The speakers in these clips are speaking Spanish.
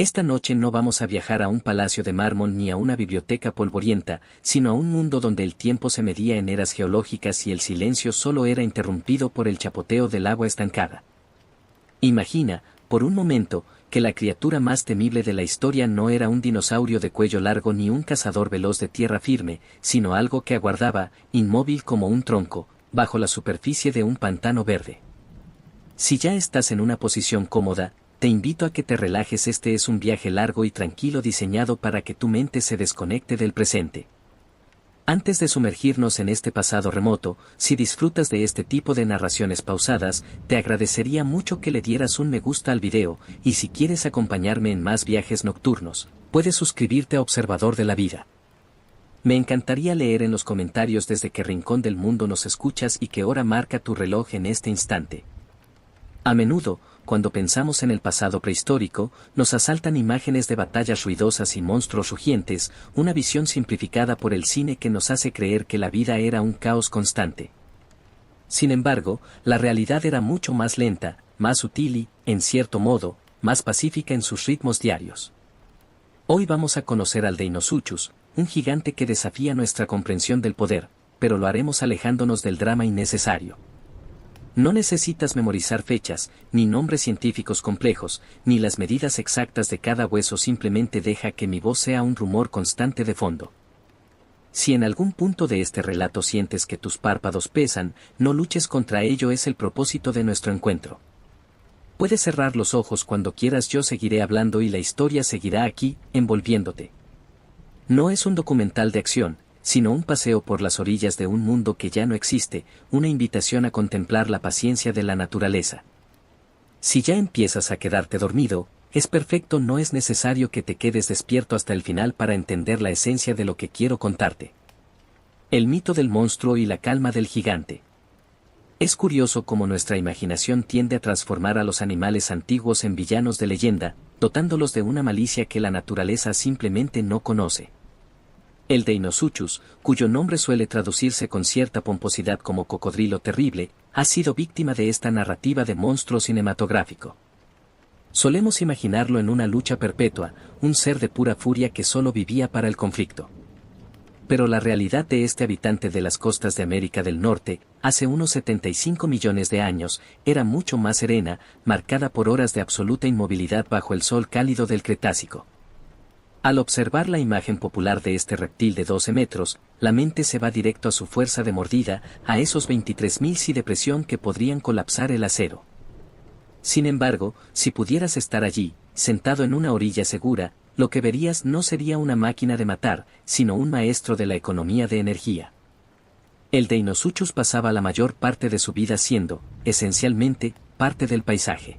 Esta noche no vamos a viajar a un palacio de mármol ni a una biblioteca polvorienta, sino a un mundo donde el tiempo se medía en eras geológicas y el silencio solo era interrumpido por el chapoteo del agua estancada. Imagina, por un momento, que la criatura más temible de la historia no era un dinosaurio de cuello largo ni un cazador veloz de tierra firme, sino algo que aguardaba, inmóvil como un tronco, bajo la superficie de un pantano verde. Si ya estás en una posición cómoda, te invito a que te relajes. Este es un viaje largo y tranquilo diseñado para que tu mente se desconecte del presente. Antes de sumergirnos en este pasado remoto, si disfrutas de este tipo de narraciones pausadas, te agradecería mucho que le dieras un me gusta al video, y si quieres acompañarme en más viajes nocturnos, puedes suscribirte a Observador de la Vida. Me encantaría leer en los comentarios desde qué rincón del mundo nos escuchas y qué hora marca tu reloj en este instante. A menudo, cuando pensamos en el pasado prehistórico, nos asaltan imágenes de batallas ruidosas y monstruos rugientes, una visión simplificada por el cine que nos hace creer que la vida era un caos constante. Sin embargo, la realidad era mucho más lenta, más sutil y, en cierto modo, más pacífica en sus ritmos diarios. Hoy vamos a conocer al Deinosuchus, un gigante que desafía nuestra comprensión del poder, pero lo haremos alejándonos del drama innecesario. No necesitas memorizar fechas, ni nombres científicos complejos, ni las medidas exactas de cada hueso. Simplemente deja que mi voz sea un rumor constante de fondo. Si en algún punto de este relato sientes que tus párpados pesan, no luches contra ello, es el propósito de nuestro encuentro. Puedes cerrar los ojos cuando quieras, yo seguiré hablando y la historia seguirá aquí, envolviéndote. No es un documental de acción, sino un paseo por las orillas de un mundo que ya no existe, una invitación a contemplar la paciencia de la naturaleza. Si ya empiezas a quedarte dormido, es perfecto, no es necesario que te quedes despierto hasta el final para entender la esencia de lo que quiero contarte. El mito del monstruo y la calma del gigante. Es curioso cómo nuestra imaginación tiende a transformar a los animales antiguos en villanos de leyenda, dotándolos de una malicia que la naturaleza simplemente no conoce. El Deinosuchus, cuyo nombre suele traducirse con cierta pomposidad como cocodrilo terrible, ha sido víctima de esta narrativa de monstruo cinematográfico. Solemos imaginarlo en una lucha perpetua, un ser de pura furia que solo vivía para el conflicto. Pero la realidad de este habitante de las costas de América del Norte, hace unos 75 millones de años, era mucho más serena, marcada por horas de absoluta inmovilidad bajo el sol cálido del Cretácico. Al observar la imagen popular de este reptil de 12 metros, la mente se va directo a su fuerza de mordida, a esos 23.000 psi de presión que podrían colapsar el acero. Sin embargo, si pudieras estar allí, sentado en una orilla segura, lo que verías no sería una máquina de matar, sino un maestro de la economía de energía. El Deinosuchus pasaba la mayor parte de su vida siendo, esencialmente, parte del paisaje.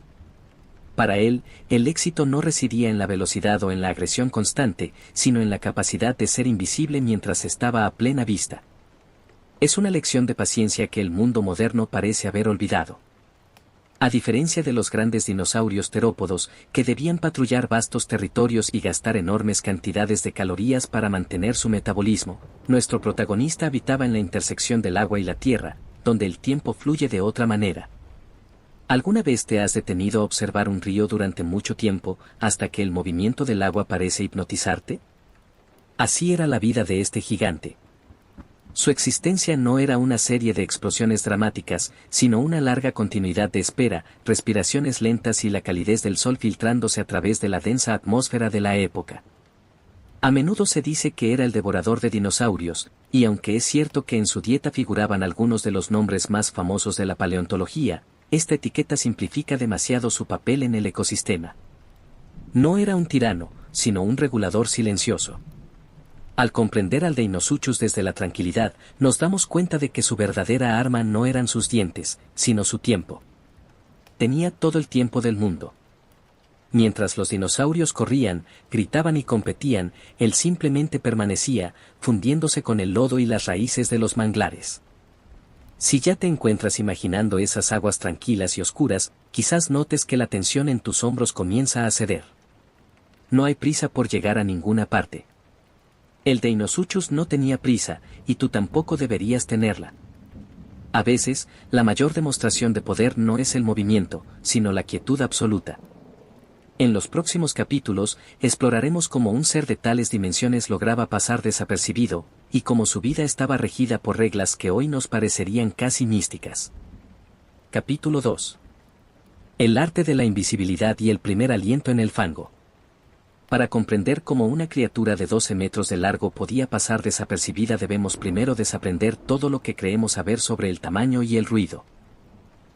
Para él, el éxito no residía en la velocidad o en la agresión constante, sino en la capacidad de ser invisible mientras estaba a plena vista. Es una lección de paciencia que el mundo moderno parece haber olvidado. A diferencia de los grandes dinosaurios terópodos, que debían patrullar vastos territorios y gastar enormes cantidades de calorías para mantener su metabolismo, nuestro protagonista habitaba en la intersección del agua y la tierra, donde el tiempo fluye de otra manera. ¿Alguna vez te has detenido a observar un río durante mucho tiempo, hasta que el movimiento del agua parece hipnotizarte? Así era la vida de este gigante. Su existencia no era una serie de explosiones dramáticas, sino una larga continuidad de espera, respiraciones lentas y la calidez del sol filtrándose a través de la densa atmósfera de la época. A menudo se dice que era el devorador de dinosaurios, y aunque es cierto que en su dieta figuraban algunos de los nombres más famosos de la paleontología, esta etiqueta simplifica demasiado su papel en el ecosistema. No era un tirano, sino un regulador silencioso. Al comprender al Deinosuchus desde la tranquilidad, nos damos cuenta de que su verdadera arma no eran sus dientes, sino su tiempo. Tenía todo el tiempo del mundo. Mientras los dinosaurios corrían, gritaban y competían, él simplemente permanecía, fundiéndose con el lodo y las raíces de los manglares. Si ya te encuentras imaginando esas aguas tranquilas y oscuras, quizás notes que la tensión en tus hombros comienza a ceder. No hay prisa por llegar a ninguna parte. El Deinosuchus no tenía prisa, y tú tampoco deberías tenerla. A veces, la mayor demostración de poder no es el movimiento, sino la quietud absoluta. En los próximos capítulos, exploraremos cómo un ser de tales dimensiones lograba pasar desapercibido, y cómo su vida estaba regida por reglas que hoy nos parecerían casi místicas. Capítulo 2. El arte de la invisibilidad y el primer aliento en el fango. Para comprender cómo una criatura de 12 metros de largo podía pasar desapercibida debemos primero desaprender todo lo que creemos saber sobre el tamaño y el ruido.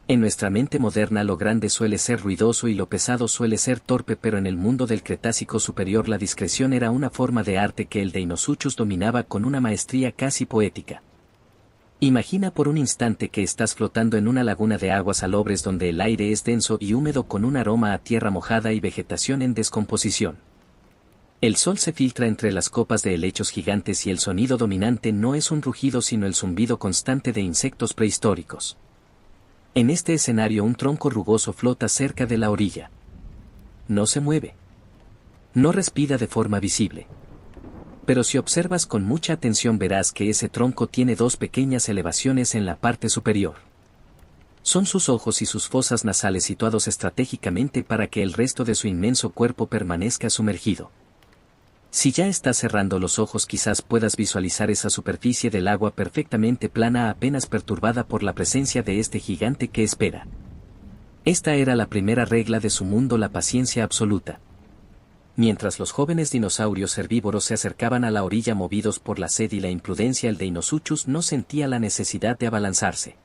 En nuestra mente moderna lo grande suele ser ruidoso y lo pesado suele ser torpe, pero en el mundo del Cretácico superior la discreción era una forma de arte que el Deinosuchus dominaba con una maestría casi poética. Imagina por un instante que estás flotando en una laguna de aguas salobres donde el aire es denso y húmedo con un aroma a tierra mojada y vegetación en descomposición. El sol se filtra entre las copas de helechos gigantes y el sonido dominante no es un rugido sino el zumbido constante de insectos prehistóricos. En este escenario un tronco rugoso flota cerca de la orilla. No se mueve. No respira de forma visible. Pero si observas con mucha atención verás que ese tronco tiene dos pequeñas elevaciones en la parte superior. Son sus ojos y sus fosas nasales situados estratégicamente para que el resto de su inmenso cuerpo permanezca sumergido. Si ya estás cerrando los ojos quizás puedas visualizar esa superficie del agua perfectamente plana apenas perturbada por la presencia de este gigante que espera. Esta era la primera regla de su mundo, la paciencia absoluta. Mientras los jóvenes dinosaurios herbívoros se acercaban a la orilla movidos por la sed y la imprudencia, el Deinosuchus no sentía la necesidad de abalanzarse.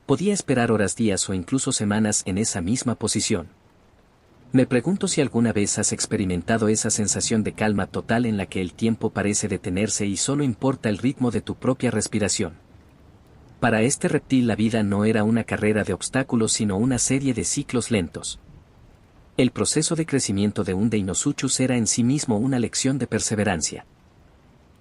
Podía esperar horas, días o incluso semanas en esa misma posición. Me pregunto si alguna vez has experimentado esa sensación de calma total en la que el tiempo parece detenerse y solo importa el ritmo de tu propia respiración. Para este reptil la vida no era una carrera de obstáculos sino una serie de ciclos lentos. El proceso de crecimiento de un Deinosuchus era en sí mismo una lección de perseverancia.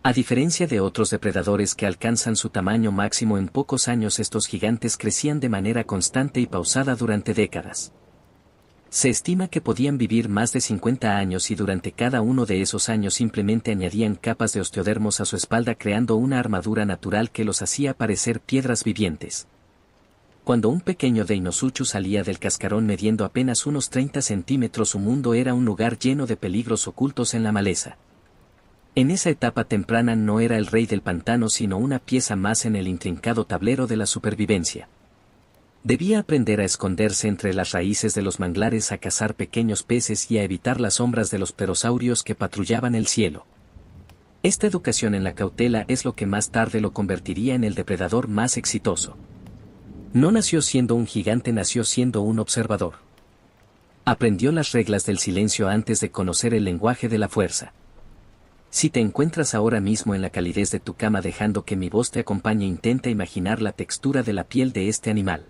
A diferencia de otros depredadores que alcanzan su tamaño máximo en pocos años, estos gigantes crecían de manera constante y pausada durante décadas. Se estima que podían vivir más de 50 años y durante cada uno de esos años simplemente añadían capas de osteodermos a su espalda creando una armadura natural que los hacía parecer piedras vivientes. Cuando un pequeño Deinosuchus salía del cascarón mediendo apenas unos 30 centímetros, su mundo era un lugar lleno de peligros ocultos en la maleza. En esa etapa temprana no era el rey del pantano sino una pieza más en el intrincado tablero de la supervivencia. Debía aprender a esconderse entre las raíces de los manglares, a cazar pequeños peces y a evitar las sombras de los pterosaurios que patrullaban el cielo. Esta educación en la cautela es lo que más tarde lo convertiría en el depredador más exitoso. No nació siendo un gigante, nació siendo un observador. Aprendió las reglas del silencio antes de conocer el lenguaje de la fuerza. Si te encuentras ahora mismo en la calidez de tu cama dejando que mi voz te acompañe, intenta imaginar la textura de la piel de este animal.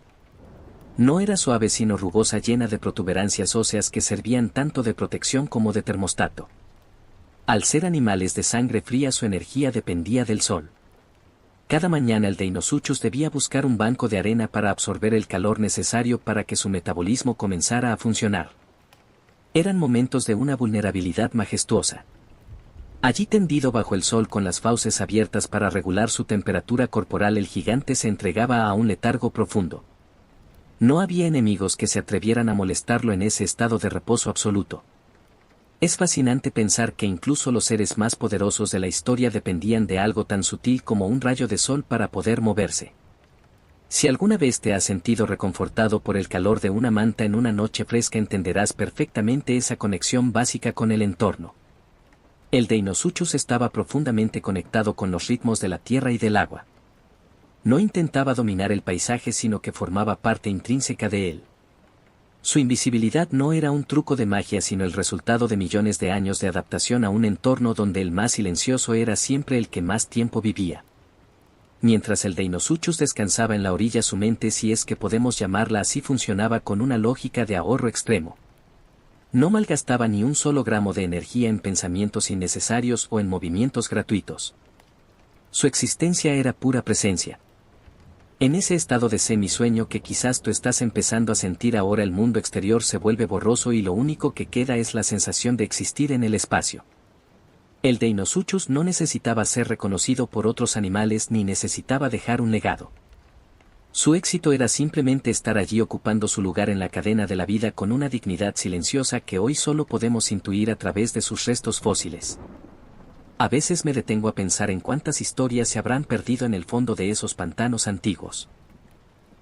No era suave sino rugosa, llena de protuberancias óseas que servían tanto de protección como de termostato. Al ser animales de sangre fría su energía dependía del sol. Cada mañana el Deinosuchus debía buscar un banco de arena para absorber el calor necesario para que su metabolismo comenzara a funcionar. Eran momentos de una vulnerabilidad majestuosa. Allí tendido bajo el sol con las fauces abiertas para regular su temperatura corporal, el gigante se entregaba a un letargo profundo. No había enemigos que se atrevieran a molestarlo en ese estado de reposo absoluto. Es fascinante pensar que incluso los seres más poderosos de la historia dependían de algo tan sutil como un rayo de sol para poder moverse. Si alguna vez te has sentido reconfortado por el calor de una manta en una noche fresca, entenderás perfectamente esa conexión básica con el entorno. El Deinosuchus estaba profundamente conectado con los ritmos de la tierra y del agua. No intentaba dominar el paisaje sino que formaba parte intrínseca de él. Su invisibilidad no era un truco de magia sino el resultado de millones de años de adaptación a un entorno donde el más silencioso era siempre el que más tiempo vivía. Mientras el Deinosuchus descansaba en la orilla, su mente, si es que podemos llamarla así, funcionaba con una lógica de ahorro extremo. No malgastaba ni un solo gramo de energía en pensamientos innecesarios o en movimientos gratuitos. Su existencia era pura presencia. En ese estado de semisueño que quizás tú estás empezando a sentir ahora, el mundo exterior se vuelve borroso y lo único que queda es la sensación de existir en el espacio. El Deinosuchus no necesitaba ser reconocido por otros animales ni necesitaba dejar un legado. Su éxito era simplemente estar allí ocupando su lugar en la cadena de la vida con una dignidad silenciosa que hoy solo podemos intuir a través de sus restos fósiles. A veces me detengo a pensar en cuántas historias se habrán perdido en el fondo de esos pantanos antiguos.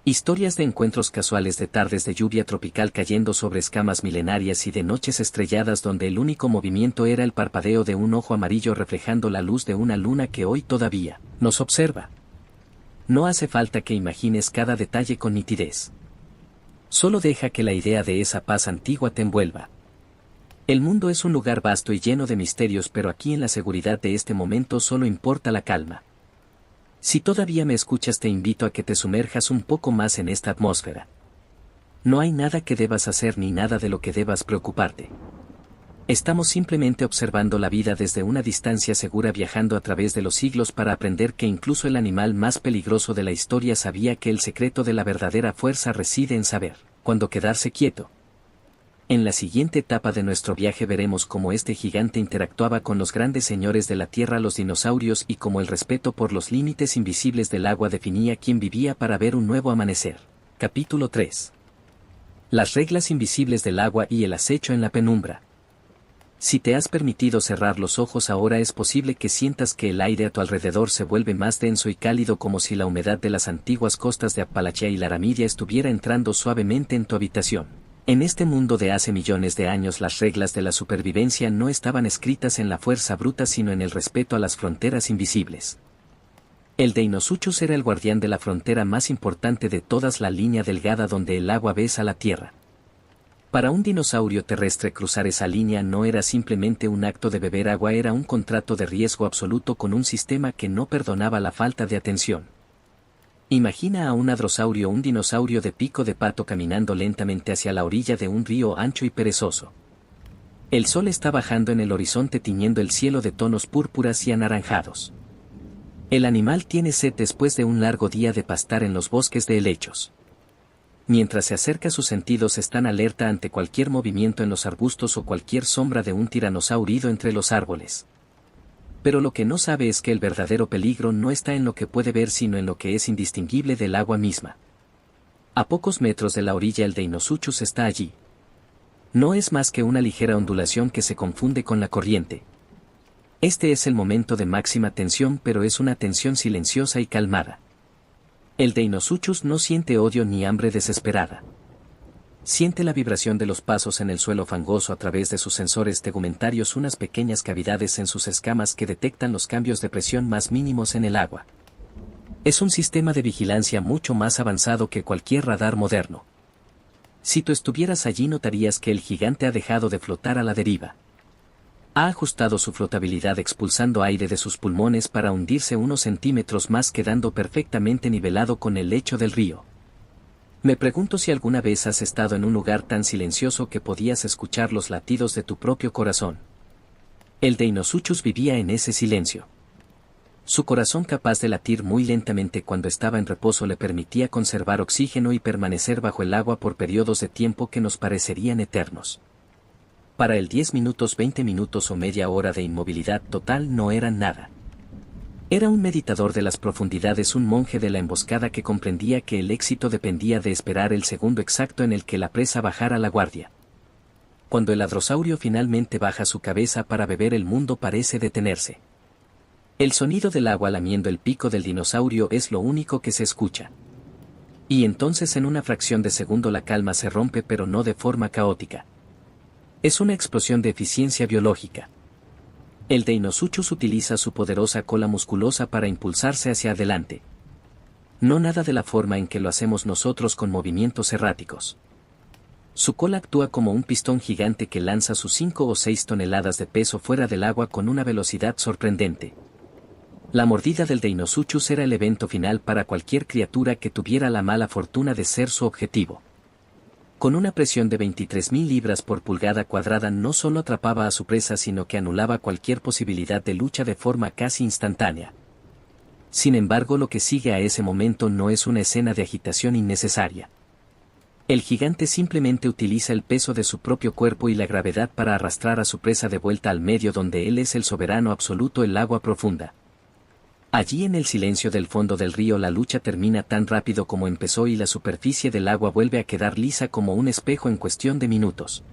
Historias de encuentros casuales, de tardes de lluvia tropical cayendo sobre escamas milenarias y de noches estrelladas donde el único movimiento era el parpadeo de un ojo amarillo reflejando la luz de una luna que hoy todavía nos observa. No hace falta que imagines cada detalle con nitidez. Solo deja que la idea de esa paz antigua te envuelva. El mundo es un lugar vasto y lleno de misterios, pero aquí en la seguridad de este momento solo importa la calma. Si todavía me escuchas, te invito a que te sumerjas un poco más en esta atmósfera. No hay nada que debas hacer ni nada de lo que debas preocuparte. Estamos simplemente observando la vida desde una distancia segura, viajando a través de los siglos para aprender que incluso el animal más peligroso de la historia sabía que el secreto de la verdadera fuerza reside en saber cuándo quedarse quieto. En la siguiente etapa de nuestro viaje veremos cómo este gigante interactuaba con los grandes señores de la tierra, los dinosaurios, y cómo el respeto por los límites invisibles del agua definía quién vivía para ver un nuevo amanecer. Capítulo 3. Las reglas invisibles del agua y el acecho en la penumbra. Si te has permitido cerrar los ojos ahora, es posible que sientas que el aire a tu alrededor se vuelve más denso y cálido, como si la humedad de las antiguas costas de Appalachia y Laramida estuviera entrando suavemente en tu habitación. En este mundo de hace millones de años, las reglas de la supervivencia no estaban escritas en la fuerza bruta, sino en el respeto a las fronteras invisibles. El Deinosuchus era el guardián de la frontera más importante de todas, la línea delgada donde el agua besa la tierra. Para un dinosaurio terrestre, cruzar esa línea no era simplemente un acto de beber agua, era un contrato de riesgo absoluto con un sistema que no perdonaba la falta de atención. Imagina a un hadrosaurio, un dinosaurio de pico de pato, caminando lentamente hacia la orilla de un río ancho y perezoso. El sol está bajando en el horizonte, tiñendo el cielo de tonos púrpuras y anaranjados. El animal tiene sed después de un largo día de pastar en los bosques de helechos. Mientras se acerca, sus sentidos están alerta ante cualquier movimiento en los arbustos o cualquier sombra de un tiranosaurio entre los árboles. Pero lo que no sabe es que el verdadero peligro no está en lo que puede ver, sino en lo que es indistinguible del agua misma. A pocos metros de la orilla, el Deinosuchus está allí. No es más que una ligera ondulación que se confunde con la corriente. Este es el momento de máxima tensión, pero es una tensión silenciosa y calmada. El Deinosuchus no siente odio ni hambre desesperada. Siente la vibración de los pasos en el suelo fangoso a través de sus sensores tegumentarios, unas pequeñas cavidades en sus escamas que detectan los cambios de presión más mínimos en el agua. Es un sistema de vigilancia mucho más avanzado que cualquier radar moderno. Si tú estuvieras allí, notarías que el gigante ha dejado de flotar a la deriva. Ha ajustado su flotabilidad, expulsando aire de sus pulmones para hundirse unos centímetros más, quedando perfectamente nivelado con el lecho del río. Me pregunto si alguna vez has estado en un lugar tan silencioso que podías escuchar los latidos de tu propio corazón. El Deinosuchus vivía en ese silencio. Su corazón, capaz de latir muy lentamente cuando estaba en reposo, le permitía conservar oxígeno y permanecer bajo el agua por periodos de tiempo que nos parecerían eternos. Para él 10 minutos, 20 minutos o media hora de inmovilidad total no eran nada. Era un meditador de las profundidades, un monje de la emboscada que comprendía que el éxito dependía de esperar el segundo exacto en el que la presa bajara la guardia. Cuando el hadrosaurio finalmente baja su cabeza para beber, el mundo parece detenerse. El sonido del agua lamiendo el pico del dinosaurio es lo único que se escucha. Y entonces, en una fracción de segundo, la calma se rompe, pero no de forma caótica. Es una explosión de eficiencia biológica. El Deinosuchus utiliza su poderosa cola musculosa para impulsarse hacia adelante. No nada de la forma en que lo hacemos nosotros, con movimientos erráticos. Su cola actúa como un pistón gigante que lanza sus 5 o 6 toneladas de peso fuera del agua con una velocidad sorprendente. La mordida del Deinosuchus era el evento final para cualquier criatura que tuviera la mala fortuna de ser su objetivo. Con una presión de 23.000 libras por pulgada cuadrada, no solo atrapaba a su presa, sino que anulaba cualquier posibilidad de lucha de forma casi instantánea. Sin embargo, lo que sigue a ese momento no es una escena de agitación innecesaria. El gigante simplemente utiliza el peso de su propio cuerpo y la gravedad para arrastrar a su presa de vuelta al medio donde él es el soberano absoluto, el agua profunda. Allí en el silencio del fondo del río la lucha termina tan rápido como empezó y la superficie del agua vuelve a quedar lisa como un espejo en cuestión de minutos.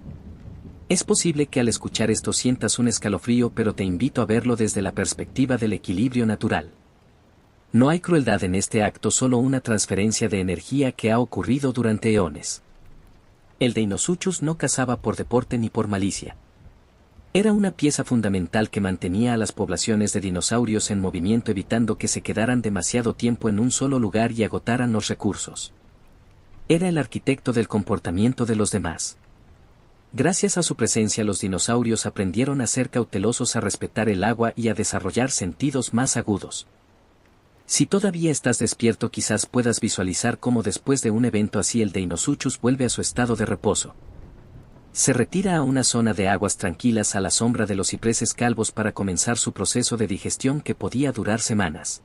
Es posible que al escuchar esto sientas un escalofrío, pero te invito a verlo desde la perspectiva del equilibrio natural. No hay crueldad en este acto, solo una transferencia de energía que ha ocurrido durante eones. El Deinosuchus no cazaba por deporte ni por malicia. Era una pieza fundamental que mantenía a las poblaciones de dinosaurios en movimiento, evitando que se quedaran demasiado tiempo en un solo lugar y agotaran los recursos. Era el arquitecto del comportamiento de los demás. Gracias a su presencia los dinosaurios aprendieron a ser cautelosos, a respetar el agua y a desarrollar sentidos más agudos. Si todavía estás despierto, quizás puedas visualizar cómo después de un evento así el Deinosuchus vuelve a su estado de reposo. Se retira a una zona de aguas tranquilas a la sombra de los cipreses calvos para comenzar su proceso de digestión que podía durar semanas.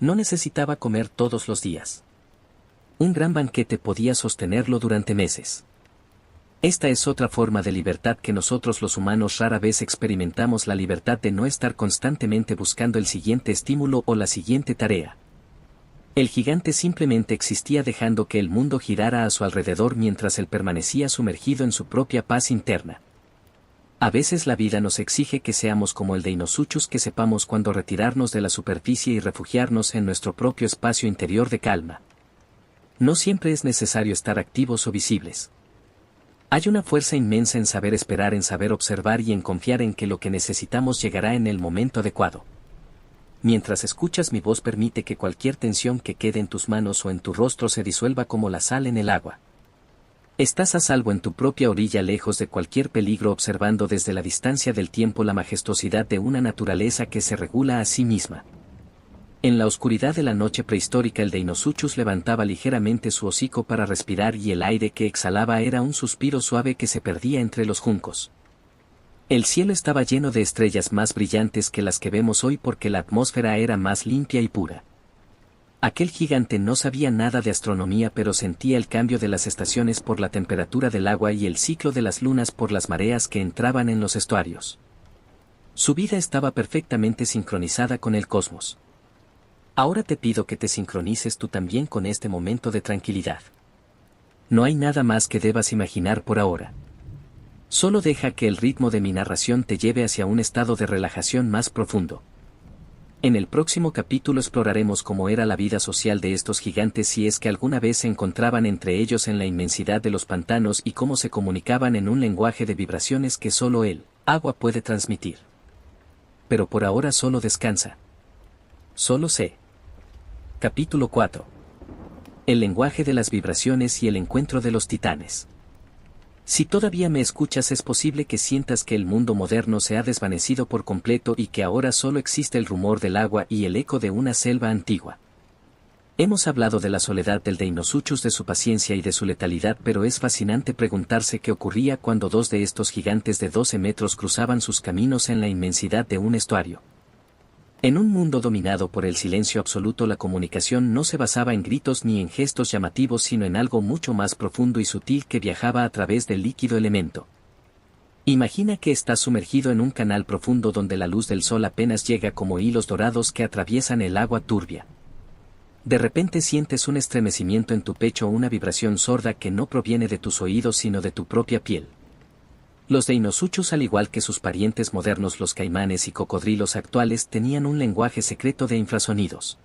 No necesitaba comer todos los días. Un gran banquete podía sostenerlo durante meses. Esta es otra forma de libertad que nosotros los humanos rara vez experimentamos, la libertad de no estar constantemente buscando el siguiente estímulo o la siguiente tarea. El gigante simplemente existía, dejando que el mundo girara a su alrededor mientras él permanecía sumergido en su propia paz interna. A veces la vida nos exige que seamos como el Deinosuchus, que sepamos cuándo retirarnos de la superficie y refugiarnos en nuestro propio espacio interior de calma. No siempre es necesario estar activos o visibles. Hay una fuerza inmensa en saber esperar, en saber observar y en confiar en que lo que necesitamos llegará en el momento adecuado. Mientras escuchas mi voz, permite que cualquier tensión que quede en tus manos o en tu rostro se disuelva como la sal en el agua. Estás a salvo en tu propia orilla, lejos de cualquier peligro, observando desde la distancia del tiempo la majestuosidad de una naturaleza que se regula a sí misma. En la oscuridad de la noche prehistórica el Deinosuchus levantaba ligeramente su hocico para respirar y el aire que exhalaba era un suspiro suave que se perdía entre los juncos. El cielo estaba lleno de estrellas más brillantes que las que vemos hoy, porque la atmósfera era más limpia y pura. Aquel gigante no sabía nada de astronomía, pero sentía el cambio de las estaciones por la temperatura del agua y el ciclo de las lunas por las mareas que entraban en los estuarios. Su vida estaba perfectamente sincronizada con el cosmos. Ahora te pido que te sincronices tú también con este momento de tranquilidad. No hay nada más que debas imaginar por ahora. Solo deja que el ritmo de mi narración te lleve hacia un estado de relajación más profundo. En el próximo capítulo exploraremos cómo era la vida social de estos gigantes, si es que alguna vez se encontraban entre ellos en la inmensidad de los pantanos, y cómo se comunicaban en un lenguaje de vibraciones que solo el agua puede transmitir. Pero por ahora solo descansa. Solo sé. Capítulo 4. El lenguaje de las vibraciones y el encuentro de los titanes. Si todavía me escuchas, es posible que sientas que el mundo moderno se ha desvanecido por completo y que ahora solo existe el rumor del agua y el eco de una selva antigua. Hemos hablado de la soledad del Deinosuchus, de su paciencia y de su letalidad, pero es fascinante preguntarse qué ocurría cuando dos de estos gigantes de 12 metros cruzaban sus caminos en la inmensidad de un estuario. En un mundo dominado por el silencio absoluto, la comunicación no se basaba en gritos ni en gestos llamativos, sino en algo mucho más profundo y sutil que viajaba a través del líquido elemento. Imagina que estás sumergido en un canal profundo donde la luz del sol apenas llega, como hilos dorados que atraviesan el agua turbia. De repente sientes un estremecimiento en tu pecho, una vibración sorda que no proviene de tus oídos sino de tu propia piel. Los Deinosuchus, al igual que sus parientes modernos los caimanes y cocodrilos actuales, tenían un lenguaje secreto de infrasonidos.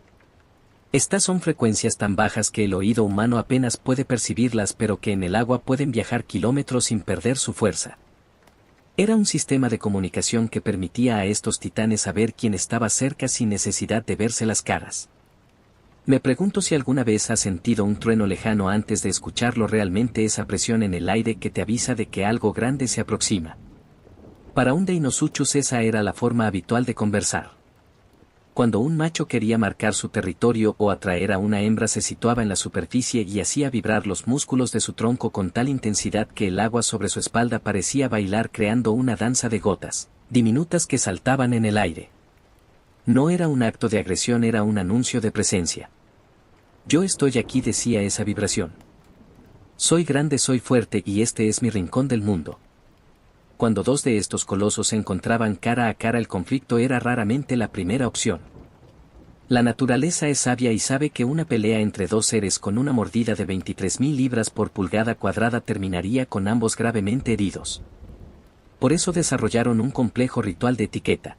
Estas son frecuencias tan bajas que el oído humano apenas puede percibirlas, pero que en el agua pueden viajar kilómetros sin perder su fuerza. Era un sistema de comunicación que permitía a estos titanes saber quién estaba cerca sin necesidad de verse las caras. Me pregunto si alguna vez has sentido un trueno lejano antes de escucharlo, realmente esa presión en el aire que te avisa de que algo grande se aproxima. Para un Deinosuchus esa era la forma habitual de conversar. Cuando un macho quería marcar su territorio o atraer a una hembra, se situaba en la superficie y hacía vibrar los músculos de su tronco con tal intensidad que el agua sobre su espalda parecía bailar, creando una danza de gotas diminutas que saltaban en el aire. No era un acto de agresión, era un anuncio de presencia. Yo estoy aquí, decía esa vibración. Soy grande, soy fuerte y este es mi rincón del mundo. Cuando dos de estos colosos se encontraban cara a cara, el conflicto era raramente la primera opción. La naturaleza es sabia y sabe que una pelea entre dos seres con una mordida de 23.000 libras por pulgada cuadrada terminaría con ambos gravemente heridos. Por eso desarrollaron un complejo ritual de etiqueta.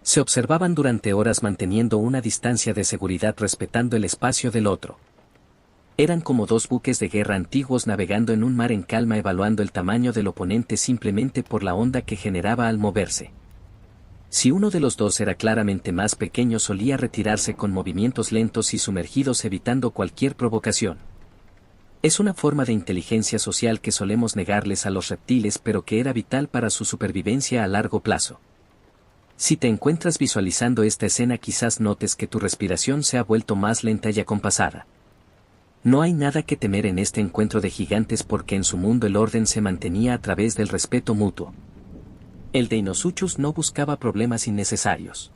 Se observaban durante horas manteniendo una distancia de seguridad respetando el espacio del otro. Eran como dos buques de guerra antiguos navegando en un mar en calma evaluando el tamaño del oponente simplemente por la onda que generaba al moverse. Si uno de los dos era claramente más pequeño solía retirarse con movimientos lentos y sumergidos evitando cualquier provocación. Es una forma de inteligencia social que solemos negarles a los reptiles pero que era vital para su supervivencia a largo plazo. Si te encuentras visualizando esta escena quizás notes que tu respiración se ha vuelto más lenta y acompasada. No hay nada que temer en este encuentro de gigantes porque en su mundo el orden se mantenía a través del respeto mutuo. El Deinosuchus no buscaba problemas innecesarios.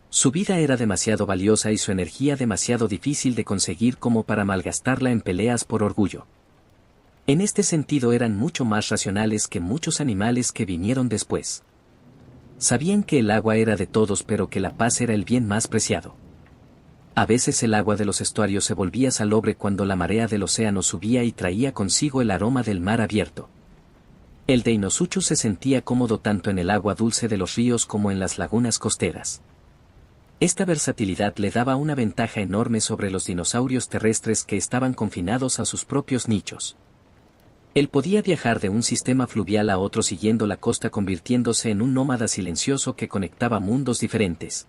Su vida era demasiado valiosa y su energía demasiado difícil de conseguir como para malgastarla en peleas por orgullo. En este sentido eran mucho más racionales que muchos animales que vinieron después. Sabían que el agua era de todos pero que la paz era el bien más preciado. A veces el agua de los estuarios se volvía salobre cuando la marea del océano subía y traía consigo el aroma del mar abierto. El Deinosuchus se sentía cómodo tanto en el agua dulce de los ríos como en las lagunas costeras. Esta versatilidad le daba una ventaja enorme sobre los dinosaurios terrestres que estaban confinados a sus propios nichos. Él podía viajar de un sistema fluvial a otro siguiendo la costa convirtiéndose en un nómada silencioso que conectaba mundos diferentes.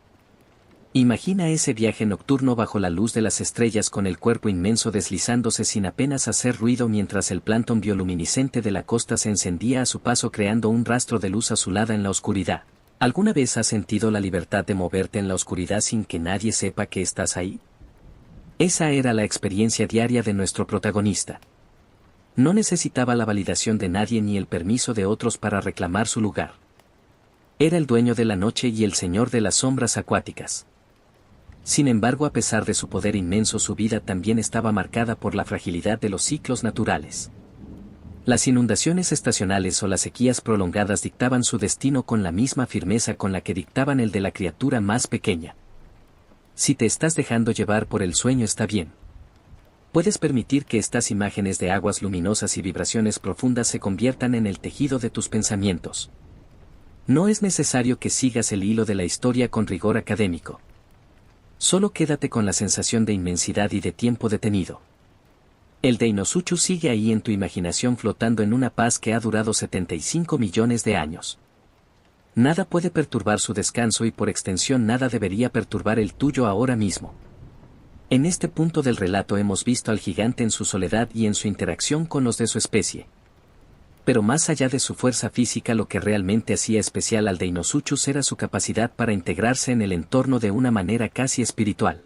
Imagina ese viaje nocturno bajo la luz de las estrellas con el cuerpo inmenso deslizándose sin apenas hacer ruido mientras el plancton bioluminiscente de la costa se encendía a su paso creando un rastro de luz azulada en la oscuridad. ¿Alguna vez has sentido la libertad de moverte en la oscuridad sin que nadie sepa que estás ahí? Esa era la experiencia diaria de nuestro protagonista. No necesitaba la validación de nadie ni el permiso de otros para reclamar su lugar. Era el dueño de la noche y el señor de las sombras acuáticas. Sin embargo, a pesar de su poder inmenso, su vida también estaba marcada por la fragilidad de los ciclos naturales. Las inundaciones estacionales o las sequías prolongadas dictaban su destino con la misma firmeza con la que dictaban el de la criatura más pequeña. Si te estás dejando llevar por el sueño está bien. Puedes permitir que estas imágenes de aguas luminosas y vibraciones profundas se conviertan en el tejido de tus pensamientos. No es necesario que sigas el hilo de la historia con rigor académico. Solo quédate con la sensación de inmensidad y de tiempo detenido. El Deinosuchus sigue ahí en tu imaginación flotando en una paz que ha durado 75 millones de años. Nada puede perturbar su descanso y por extensión nada debería perturbar el tuyo ahora mismo. En este punto del relato hemos visto al gigante en su soledad y en su interacción con los de su especie. Pero más allá de su fuerza física, lo que realmente hacía especial al Deinosuchus era su capacidad para integrarse en el entorno de una manera casi espiritual.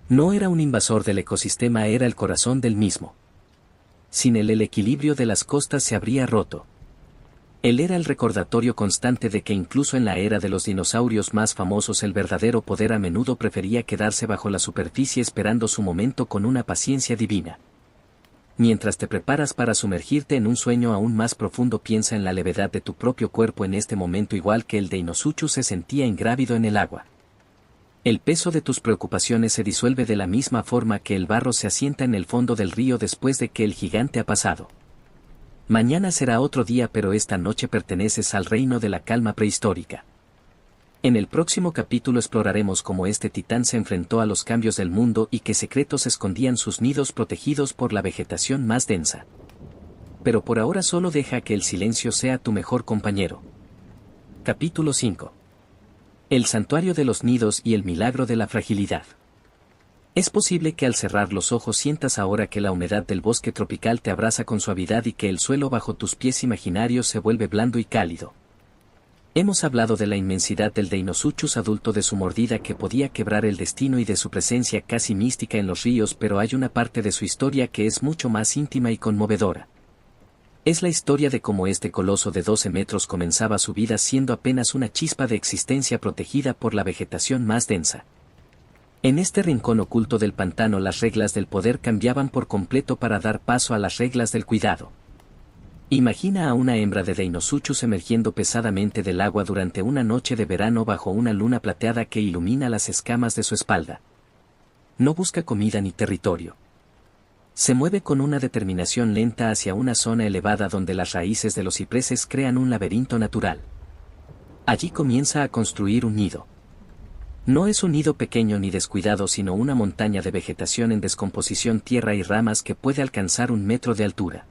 No era un invasor del ecosistema, era el corazón del mismo. Sin él el equilibrio de las costas se habría roto. Él era el recordatorio constante de que incluso en la era de los dinosaurios más famosos el verdadero poder a menudo prefería quedarse bajo la superficie esperando su momento con una paciencia divina. Mientras te preparas para sumergirte en un sueño aún más profundo, piensa en la levedad de tu propio cuerpo en este momento, igual que el Deinosuchus se sentía ingrávido en el agua. El peso de tus preocupaciones se disuelve de la misma forma que el barro se asienta en el fondo del río después de que el gigante ha pasado. Mañana será otro día, pero esta noche perteneces al reino de la calma prehistórica. En el próximo capítulo exploraremos cómo este titán se enfrentó a los cambios del mundo y qué secretos escondían sus nidos protegidos por la vegetación más densa. Pero por ahora solo deja que el silencio sea tu mejor compañero. Capítulo 5. El santuario de los nidos y el milagro de la fragilidad. Es posible que al cerrar los ojos sientas ahora que la humedad del bosque tropical te abraza con suavidad y que el suelo bajo tus pies imaginarios se vuelve blando y cálido. Hemos hablado de la inmensidad del Deinosuchus adulto, de su mordida que podía quebrar el destino y de su presencia casi mística en los ríos, pero hay una parte de su historia que es mucho más íntima y conmovedora. Es la historia de cómo este coloso de 12 metros comenzaba su vida siendo apenas una chispa de existencia protegida por la vegetación más densa. En este rincón oculto del pantano las reglas del poder cambiaban por completo para dar paso a las reglas del cuidado. Imagina a una hembra de Deinosuchus emergiendo pesadamente del agua durante una noche de verano bajo una luna plateada que ilumina las escamas de su espalda. No busca comida ni territorio. Se mueve con una determinación lenta hacia una zona elevada donde las raíces de los cipreses crean un laberinto natural. Allí comienza a construir un nido. No es un nido pequeño ni descuidado, sino una montaña de vegetación en descomposición, tierra y ramas que puede alcanzar 1 metro de altura.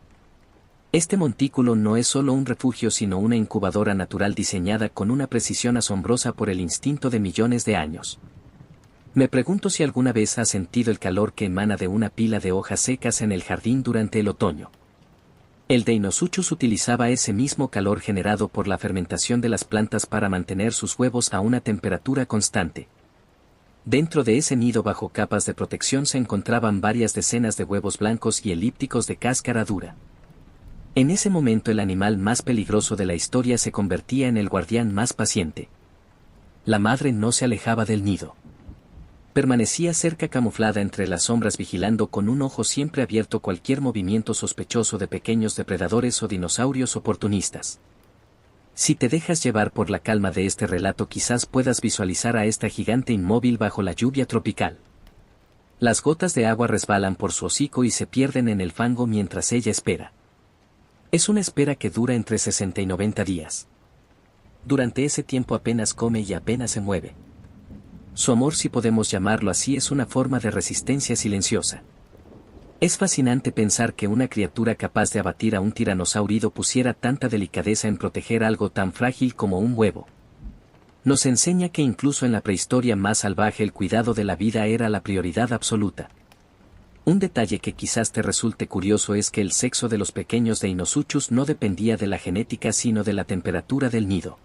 Este montículo no es solo un refugio, sino una incubadora natural diseñada con una precisión asombrosa por el instinto de millones de años. Me pregunto si alguna vez has sentido el calor que emana de una pila de hojas secas en el jardín durante el otoño. El Deinosuchus utilizaba ese mismo calor generado por la fermentación de las plantas para mantener sus huevos a una temperatura constante. Dentro de ese nido, bajo capas de protección, se encontraban varias decenas de huevos blancos y elípticos de cáscara dura. En ese momento el animal más peligroso de la historia se convertía en el guardián más paciente. La madre no se alejaba del nido. Permanecía cerca, camuflada entre las sombras, vigilando con un ojo siempre abierto cualquier movimiento sospechoso de pequeños depredadores o dinosaurios oportunistas. Si te dejas llevar por la calma de este relato, quizás puedas visualizar a esta gigante inmóvil bajo la lluvia tropical. Las gotas de agua resbalan por su hocico y se pierden en el fango mientras ella espera. Es una espera que dura entre 60 y 90 días. Durante ese tiempo apenas come y apenas se mueve. Su amor, si podemos llamarlo así, es una forma de resistencia silenciosa. Es fascinante pensar que una criatura capaz de abatir a un tiranosaurio pusiera tanta delicadeza en proteger algo tan frágil como un huevo. Nos enseña que incluso en la prehistoria más salvaje el cuidado de la vida era la prioridad absoluta. Un detalle que quizás te resulte curioso es que el sexo de los pequeños Deinosuchus no dependía de la genética, sino de la temperatura del nido.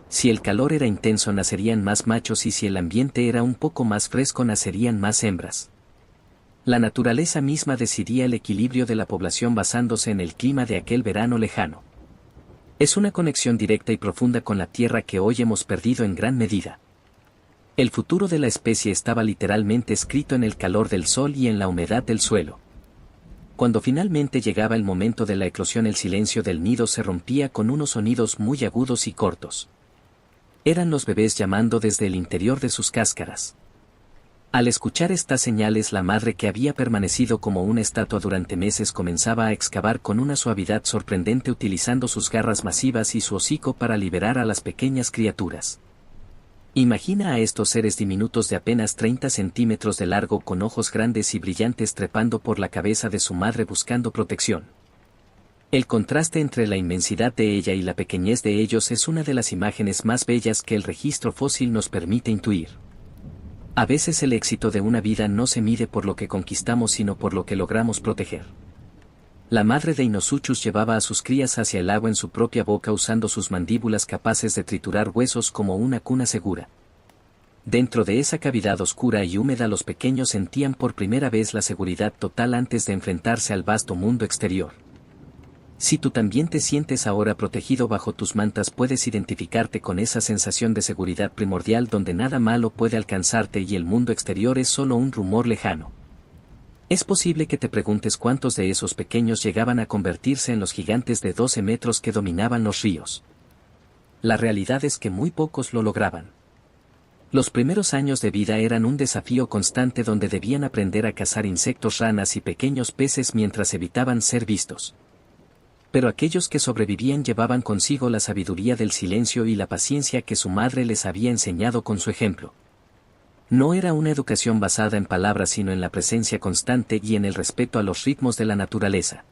Si el calor era intenso, nacerían más machos, y si el ambiente era un poco más fresco, nacerían más hembras. La naturaleza misma decidía el equilibrio de la población basándose en el clima de aquel verano lejano. Es una conexión directa y profunda con la tierra que hoy hemos perdido en gran medida. El futuro de la especie estaba literalmente escrito en el calor del sol y en la humedad del suelo. Cuando finalmente llegaba el momento de la eclosión, el silencio del nido se rompía con unos sonidos muy agudos y cortos. Eran los bebés llamando desde el interior de sus cáscaras. Al escuchar estas señales, la madre, que había permanecido como una estatua durante meses, comenzaba a excavar con una suavidad sorprendente, utilizando sus garras masivas y su hocico para liberar a las pequeñas criaturas. Imagina a estos seres diminutos de apenas 30 centímetros de largo, con ojos grandes y brillantes, trepando por la cabeza de su madre buscando protección. El contraste entre la inmensidad de ella y la pequeñez de ellos es una de las imágenes más bellas que el registro fósil nos permite intuir. A veces el éxito de una vida no se mide por lo que conquistamos, sino por lo que logramos proteger. La madre Deinosuchus llevaba a sus crías hacia el agua en su propia boca, usando sus mandíbulas capaces de triturar huesos como una cuna segura. Dentro de esa cavidad oscura y húmeda, los pequeños sentían por primera vez la seguridad total antes de enfrentarse al vasto mundo exterior. Si tú también te sientes ahora protegido bajo tus mantas, puedes identificarte con esa sensación de seguridad primordial, donde nada malo puede alcanzarte y el mundo exterior es solo un rumor lejano. Es posible que te preguntes cuántos de esos pequeños llegaban a convertirse en los gigantes de 12 metros que dominaban los ríos. La realidad es que muy pocos lo lograban. Los primeros años de vida eran un desafío constante, donde debían aprender a cazar insectos, ranas y pequeños peces mientras evitaban ser vistos. Pero aquellos que sobrevivían llevaban consigo la sabiduría del silencio y la paciencia que su madre les había enseñado con su ejemplo. No era una educación basada en palabras, sino en la presencia constante y en el respeto a los ritmos de la naturaleza.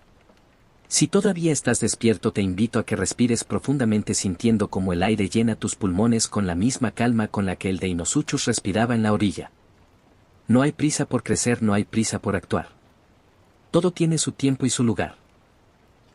Si todavía estás despierto, te invito a que respires profundamente, sintiendo cómo el aire llena tus pulmones con la misma calma con la que el Deinosuchus respiraba en la orilla. No hay prisa por crecer, no hay prisa por actuar. Todo tiene su tiempo y su lugar.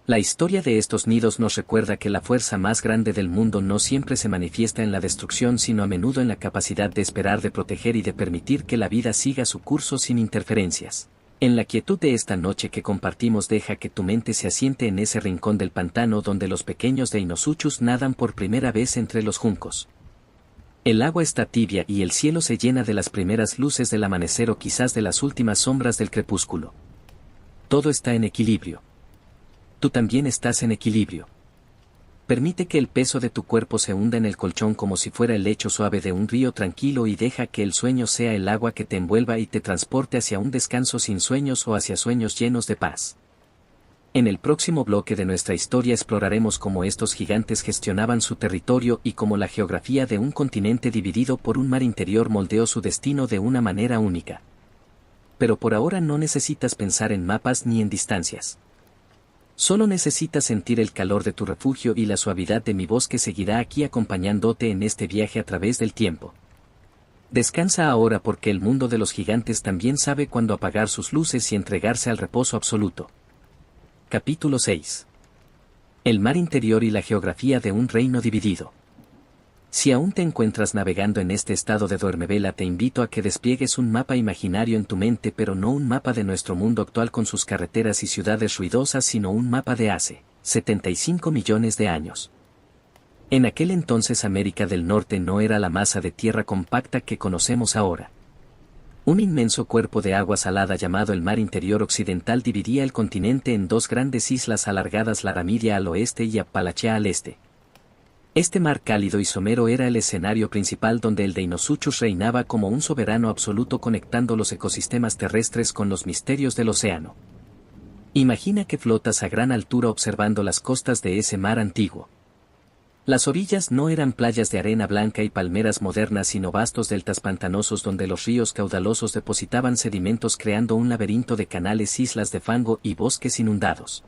La historia de estos nidos nos recuerda que la fuerza más grande del mundo no siempre se manifiesta en la destrucción, sino a menudo en la capacidad de esperar, de proteger y de permitir que la vida siga su curso sin interferencias. En la quietud de esta noche que compartimos, deja que tu mente se asiente en ese rincón del pantano donde los pequeños Deinosuchus nadan por primera vez entre los juncos. El agua está tibia y el cielo se llena de las primeras luces del amanecer, o quizás de las últimas sombras del crepúsculo. Todo está en equilibrio. Tú también estás en equilibrio. Permite que el peso de tu cuerpo se hunda en el colchón como si fuera el lecho suave de un río tranquilo y deja que el sueño sea el agua que te envuelva y te transporte hacia un descanso sin sueños o hacia sueños llenos de paz. En el próximo bloque de nuestra historia exploraremos cómo estos gigantes gestionaban su territorio y cómo la geografía de un continente dividido por un mar interior moldeó su destino de una manera única. Pero por ahora no necesitas pensar en mapas ni en distancias. Solo necesitas sentir el calor de tu refugio y la suavidad de mi voz que seguirá aquí acompañándote en este viaje a través del tiempo. Descansa ahora porque el mundo de los gigantes también sabe cuándo apagar sus luces y entregarse al reposo absoluto. Capítulo 6. El mar interior y la geografía de un reino dividido. Si aún te encuentras navegando en este estado de duermevela, te invito a que despliegues un mapa imaginario en tu mente, pero no un mapa de nuestro mundo actual con sus carreteras y ciudades ruidosas, sino un mapa de hace 75 millones de años. En aquel entonces América del Norte no era la masa de tierra compacta que conocemos ahora. Un inmenso cuerpo de agua salada llamado el Mar Interior Occidental dividía el continente en dos grandes islas alargadas, Laramidia al oeste y Appalachia al este. Este mar cálido y somero era el escenario principal donde el Deinosuchus reinaba como un soberano absoluto, conectando los ecosistemas terrestres con los misterios del océano. Imagina que flotas a gran altura observando las costas de ese mar antiguo. Las orillas no eran playas de arena blanca y palmeras modernas, sino vastos deltas pantanosos donde los ríos caudalosos depositaban sedimentos creando un laberinto de canales, islas de fango y bosques inundados.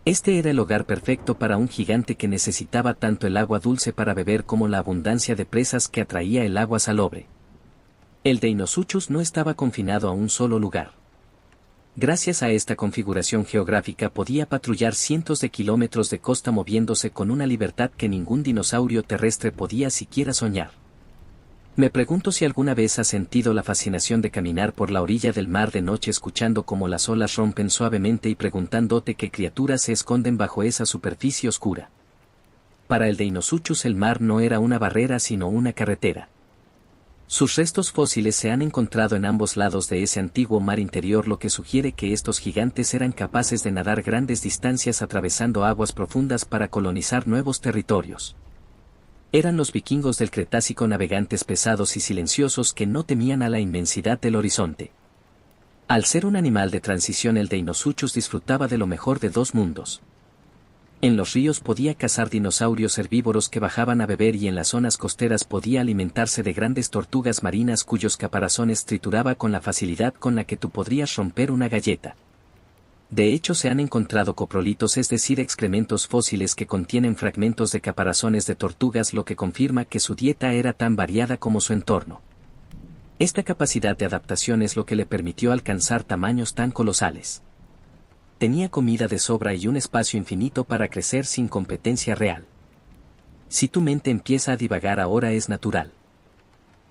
Este era el hogar perfecto para un gigante que necesitaba tanto el agua dulce para beber como la abundancia de presas que atraía el agua salobre. El Deinosuchus no estaba confinado a un solo lugar. Gracias a esta configuración geográfica podía patrullar cientos de kilómetros de costa moviéndose con una libertad que ningún dinosaurio terrestre podía siquiera soñar. Me pregunto si alguna vez has sentido la fascinación de caminar por la orilla del mar de noche escuchando cómo las olas rompen suavemente y preguntándote qué criaturas se esconden bajo esa superficie oscura. Para el Deinosuchus el mar no era una barrera sino una carretera. Sus restos fósiles se han encontrado en ambos lados de ese antiguo mar interior, lo que sugiere que estos gigantes eran capaces de nadar grandes distancias atravesando aguas profundas para colonizar nuevos territorios. Eran los vikingos del Cretácico, navegantes pesados y silenciosos que no temían a la inmensidad del horizonte. Al ser un animal de transición, el Deinosuchus disfrutaba de lo mejor de dos mundos. En los ríos podía cazar dinosaurios herbívoros que bajaban a beber y en las zonas costeras podía alimentarse de grandes tortugas marinas cuyos caparazones trituraba con la facilidad con la que tú podrías romper una galleta. De hecho, se han encontrado coprolitos, es decir, excrementos fósiles que contienen fragmentos de caparazones de tortugas, lo que confirma que su dieta era tan variada como su entorno. Esta capacidad de adaptación es lo que le permitió alcanzar tamaños tan colosales. Tenía comida de sobra y un espacio infinito para crecer sin competencia real. Si tu mente empieza a divagar ahora, es natural.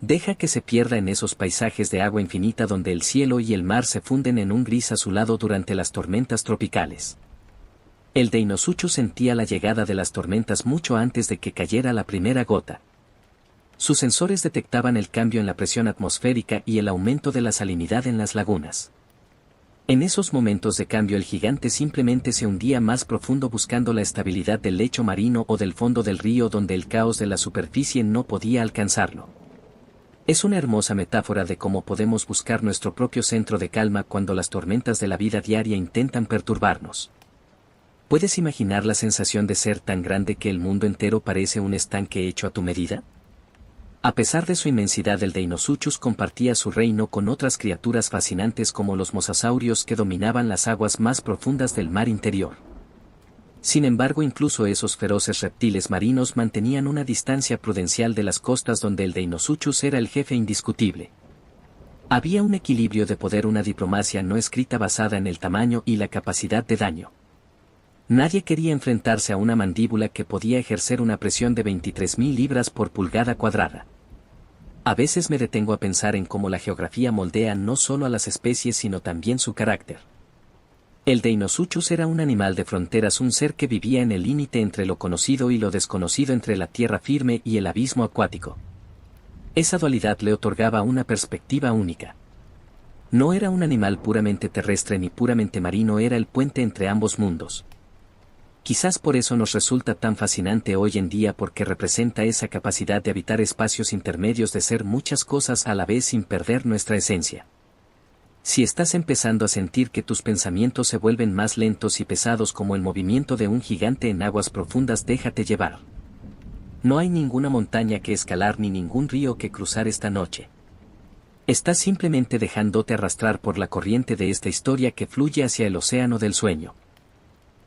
Deja que se pierda en esos paisajes de agua infinita donde el cielo y el mar se funden en un gris azulado durante las tormentas tropicales. El Deinosuchus sentía la llegada de las tormentas mucho antes de que cayera la primera gota. Sus sensores detectaban el cambio en la presión atmosférica y el aumento de la salinidad en las lagunas. En esos momentos de cambio el gigante simplemente se hundía más profundo buscando la estabilidad del lecho marino o del fondo del río donde el caos de la superficie no podía alcanzarlo. Es una hermosa metáfora de cómo podemos buscar nuestro propio centro de calma cuando las tormentas de la vida diaria intentan perturbarnos. ¿Puedes imaginar la sensación de ser tan grande que el mundo entero parece un estanque hecho a tu medida? A pesar de su inmensidad, el Deinosuchus compartía su reino con otras criaturas fascinantes como los mosasaurios que dominaban las aguas más profundas del mar interior. Sin embargo, incluso esos feroces reptiles marinos mantenían una distancia prudencial de las costas donde el Deinosuchus era el jefe indiscutible. Había un equilibrio de poder, una diplomacia no escrita basada en el tamaño y la capacidad de daño. Nadie quería enfrentarse a una mandíbula que podía ejercer una presión de 23.000 libras por pulgada cuadrada. A veces me detengo a pensar en cómo la geografía moldea no solo a las especies sino también su carácter. El Deinosuchus era un animal de fronteras, un ser que vivía en el límite entre lo conocido y lo desconocido, entre la tierra firme y el abismo acuático. Esa dualidad le otorgaba una perspectiva única. No era un animal puramente terrestre ni puramente marino, era el puente entre ambos mundos. Quizás por eso nos resulta tan fascinante hoy en día, porque representa esa capacidad de habitar espacios intermedios, de ser muchas cosas a la vez sin perder nuestra esencia. Si estás empezando a sentir que tus pensamientos se vuelven más lentos y pesados como el movimiento de un gigante en aguas profundas, déjate llevar. No hay ninguna montaña que escalar ni ningún río que cruzar esta noche. Estás simplemente dejándote arrastrar por la corriente de esta historia que fluye hacia el océano del sueño.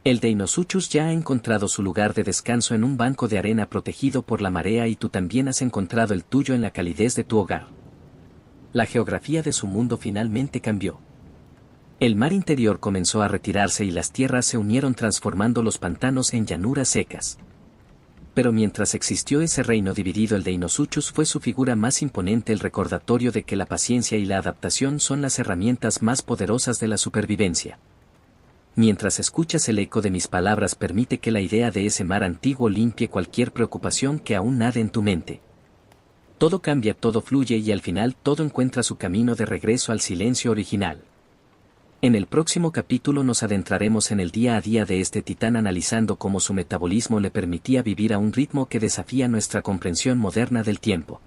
El Deinosuchus ya ha encontrado su lugar de descanso en un banco de arena protegido por la marea, y tú también has encontrado el tuyo en la calidez de tu hogar. La geografía de su mundo finalmente cambió. El mar interior comenzó a retirarse y las tierras se unieron, transformando los pantanos en llanuras secas. Pero mientras existió ese reino dividido, el Deinosuchus fue su figura más imponente, el recordatorio de que la paciencia y la adaptación son las herramientas más poderosas de la supervivencia. Mientras escuchas el eco de mis palabras, permite que la idea de ese mar antiguo limpie cualquier preocupación que aún nade en tu mente. Todo cambia, todo fluye y al final todo encuentra su camino de regreso al silencio original. En el próximo capítulo nos adentraremos en el día a día de este titán, analizando cómo su metabolismo le permitía vivir a un ritmo que desafía nuestra comprensión moderna del tiempo.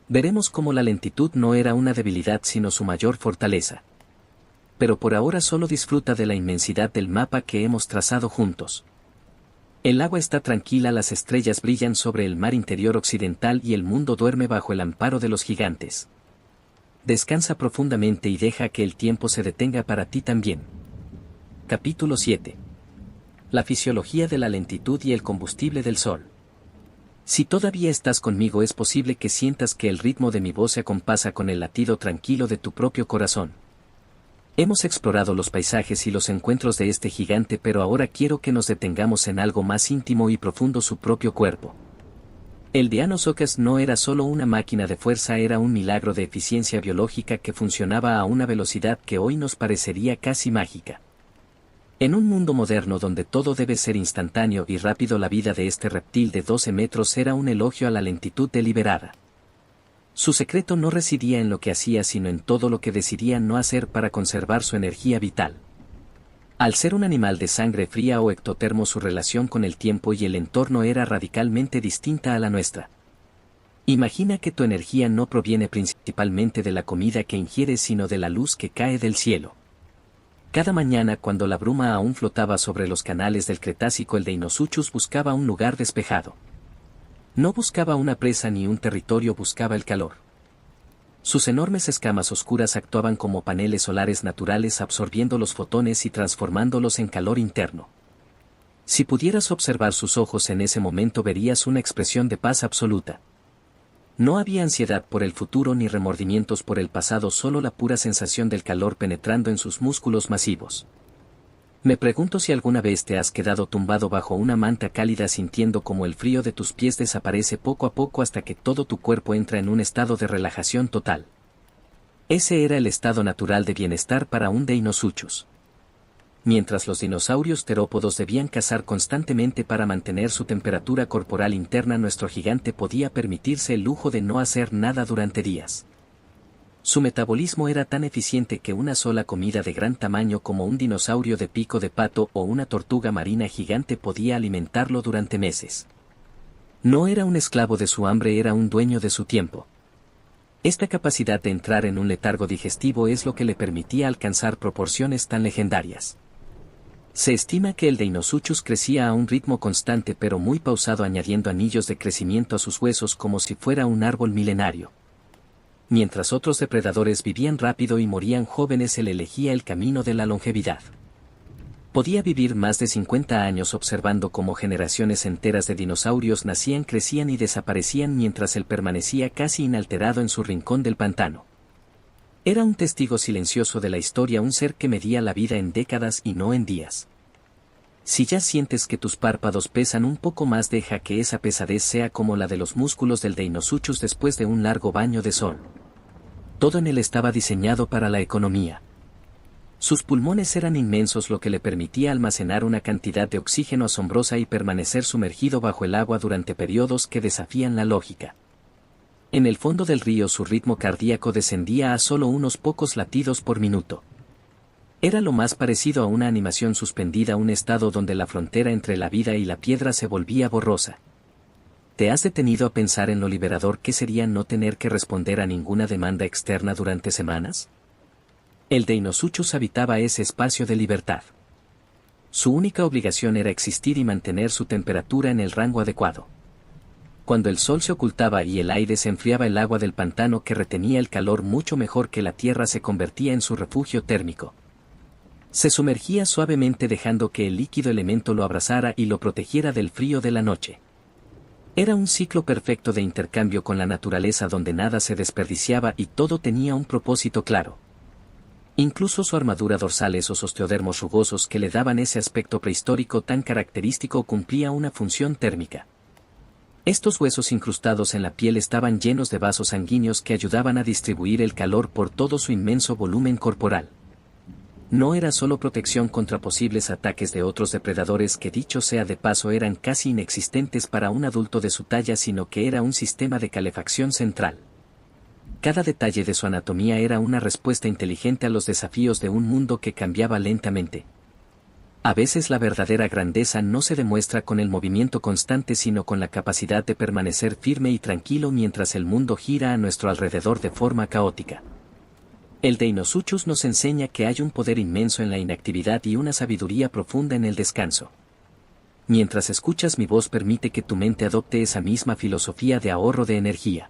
Veremos cómo la lentitud no era una debilidad sino su mayor fortaleza. Pero por ahora solo disfruta de la inmensidad del mapa que hemos trazado juntos. El agua está tranquila, las estrellas brillan sobre el mar interior occidental y el mundo duerme bajo el amparo de los gigantes. Descansa profundamente y deja que el tiempo se detenga para ti también. Capítulo 7. La fisiología de la lentitud y el combustible del sol. Si todavía estás conmigo, es posible que sientas que el ritmo de mi voz se acompasa con el latido tranquilo de tu propio corazón. Hemos explorado los paisajes y los encuentros de este gigante, pero ahora quiero que nos detengamos en algo más íntimo y profundo: su propio cuerpo. El Deinosuchus no era solo una máquina de fuerza, era un milagro de eficiencia biológica que funcionaba a una velocidad que hoy nos parecería casi mágica. En un mundo moderno donde todo debe ser instantáneo y rápido, la vida de este reptil de 12 metros era un elogio a la lentitud deliberada. Su secreto no residía en lo que hacía, sino en todo lo que decidía no hacer para conservar su energía vital. Al ser un animal de sangre fría o ectotermo, su relación con el tiempo y el entorno era radicalmente distinta a la nuestra. Imagina que tu energía no proviene principalmente de la comida que ingieres, sino de la luz que cae del cielo. Cada mañana, cuando la bruma aún flotaba sobre los canales del Cretácico, el Deinosuchus buscaba un lugar despejado. No buscaba una presa ni un territorio, buscaba el calor. Sus enormes escamas oscuras actuaban como paneles solares naturales, absorbiendo los fotones y transformándolos en calor interno. Si pudieras observar sus ojos en ese momento, verías una expresión de paz absoluta. No había ansiedad por el futuro ni remordimientos por el pasado, solo la pura sensación del calor penetrando en sus músculos masivos. Me pregunto si alguna vez te has quedado tumbado bajo una manta cálida sintiendo como el frío de tus pies desaparece poco a poco hasta que todo tu cuerpo entra en un estado de relajación total. Ese era el estado natural de bienestar para un Deinosuchus. Mientras los dinosaurios terópodos debían cazar constantemente para mantener su temperatura corporal interna, nuestro gigante podía permitirse el lujo de no hacer nada durante días. Su metabolismo era tan eficiente que una sola comida de gran tamaño como un dinosaurio de pico de pato o una tortuga marina gigante podía alimentarlo durante meses. No era un esclavo de su hambre, era un dueño de su tiempo. Esta capacidad de entrar en un letargo digestivo es lo que le permitía alcanzar proporciones tan legendarias. Se estima que el Deinosuchus crecía a un ritmo constante pero muy pausado, añadiendo anillos de crecimiento a sus huesos como si fuera un árbol milenario. Mientras otros depredadores vivían rápido y morían jóvenes, él elegía el camino de la longevidad. Podía vivir más de 50 años observando cómo generaciones enteras de dinosaurios nacían, crecían y desaparecían mientras él permanecía casi inalterado en su rincón del pantano. Era un testigo silencioso de la historia, un ser que medía la vida en décadas y no en días. Si ya sientes que tus párpados pesan un poco más, deja que esa pesadez sea como la de los músculos del Deinosuchus después de un largo baño de sol. Todo en él estaba diseñado para la economía. Sus pulmones eran inmensos, lo que le permitía almacenar una cantidad de oxígeno asombrosa y permanecer sumergido bajo el agua durante periodos que desafían la lógica. En el fondo del río su ritmo cardíaco descendía a solo unos pocos latidos por minuto. Era lo más parecido a una animación suspendida, un estado donde la frontera entre la vida y la piedra se volvía borrosa. ¿Te has detenido a pensar en lo liberador que sería no tener que responder a ninguna demanda externa durante semanas? El Deinosuchus habitaba ese espacio de libertad. Su única obligación era existir y mantener su temperatura en el rango adecuado. Cuando el sol se ocultaba y el aire se enfriaba, el agua del pantano, que retenía el calor mucho mejor que la tierra, se convertía en su refugio térmico. Se sumergía suavemente dejando que el líquido elemento lo abrazara y lo protegiera del frío de la noche. Era un ciclo perfecto de intercambio con la naturaleza donde nada se desperdiciaba y todo tenía un propósito claro. Incluso su armadura dorsal, esos osteodermos rugosos que le daban ese aspecto prehistórico tan característico, cumplía una función térmica. Estos huesos incrustados en la piel estaban llenos de vasos sanguíneos que ayudaban a distribuir el calor por todo su inmenso volumen corporal. No era solo protección contra posibles ataques de otros depredadores, que dicho sea de paso eran casi inexistentes para un adulto de su talla, sino que era un sistema de calefacción central. Cada detalle de su anatomía era una respuesta inteligente a los desafíos de un mundo que cambiaba lentamente. A veces la verdadera grandeza no se demuestra con el movimiento constante, sino con la capacidad de permanecer firme y tranquilo mientras el mundo gira a nuestro alrededor de forma caótica. El Deinosuchus nos enseña que hay un poder inmenso en la inactividad y una sabiduría profunda en el descanso. Mientras escuchas mi voz, permite que tu mente adopte esa misma filosofía de ahorro de energía.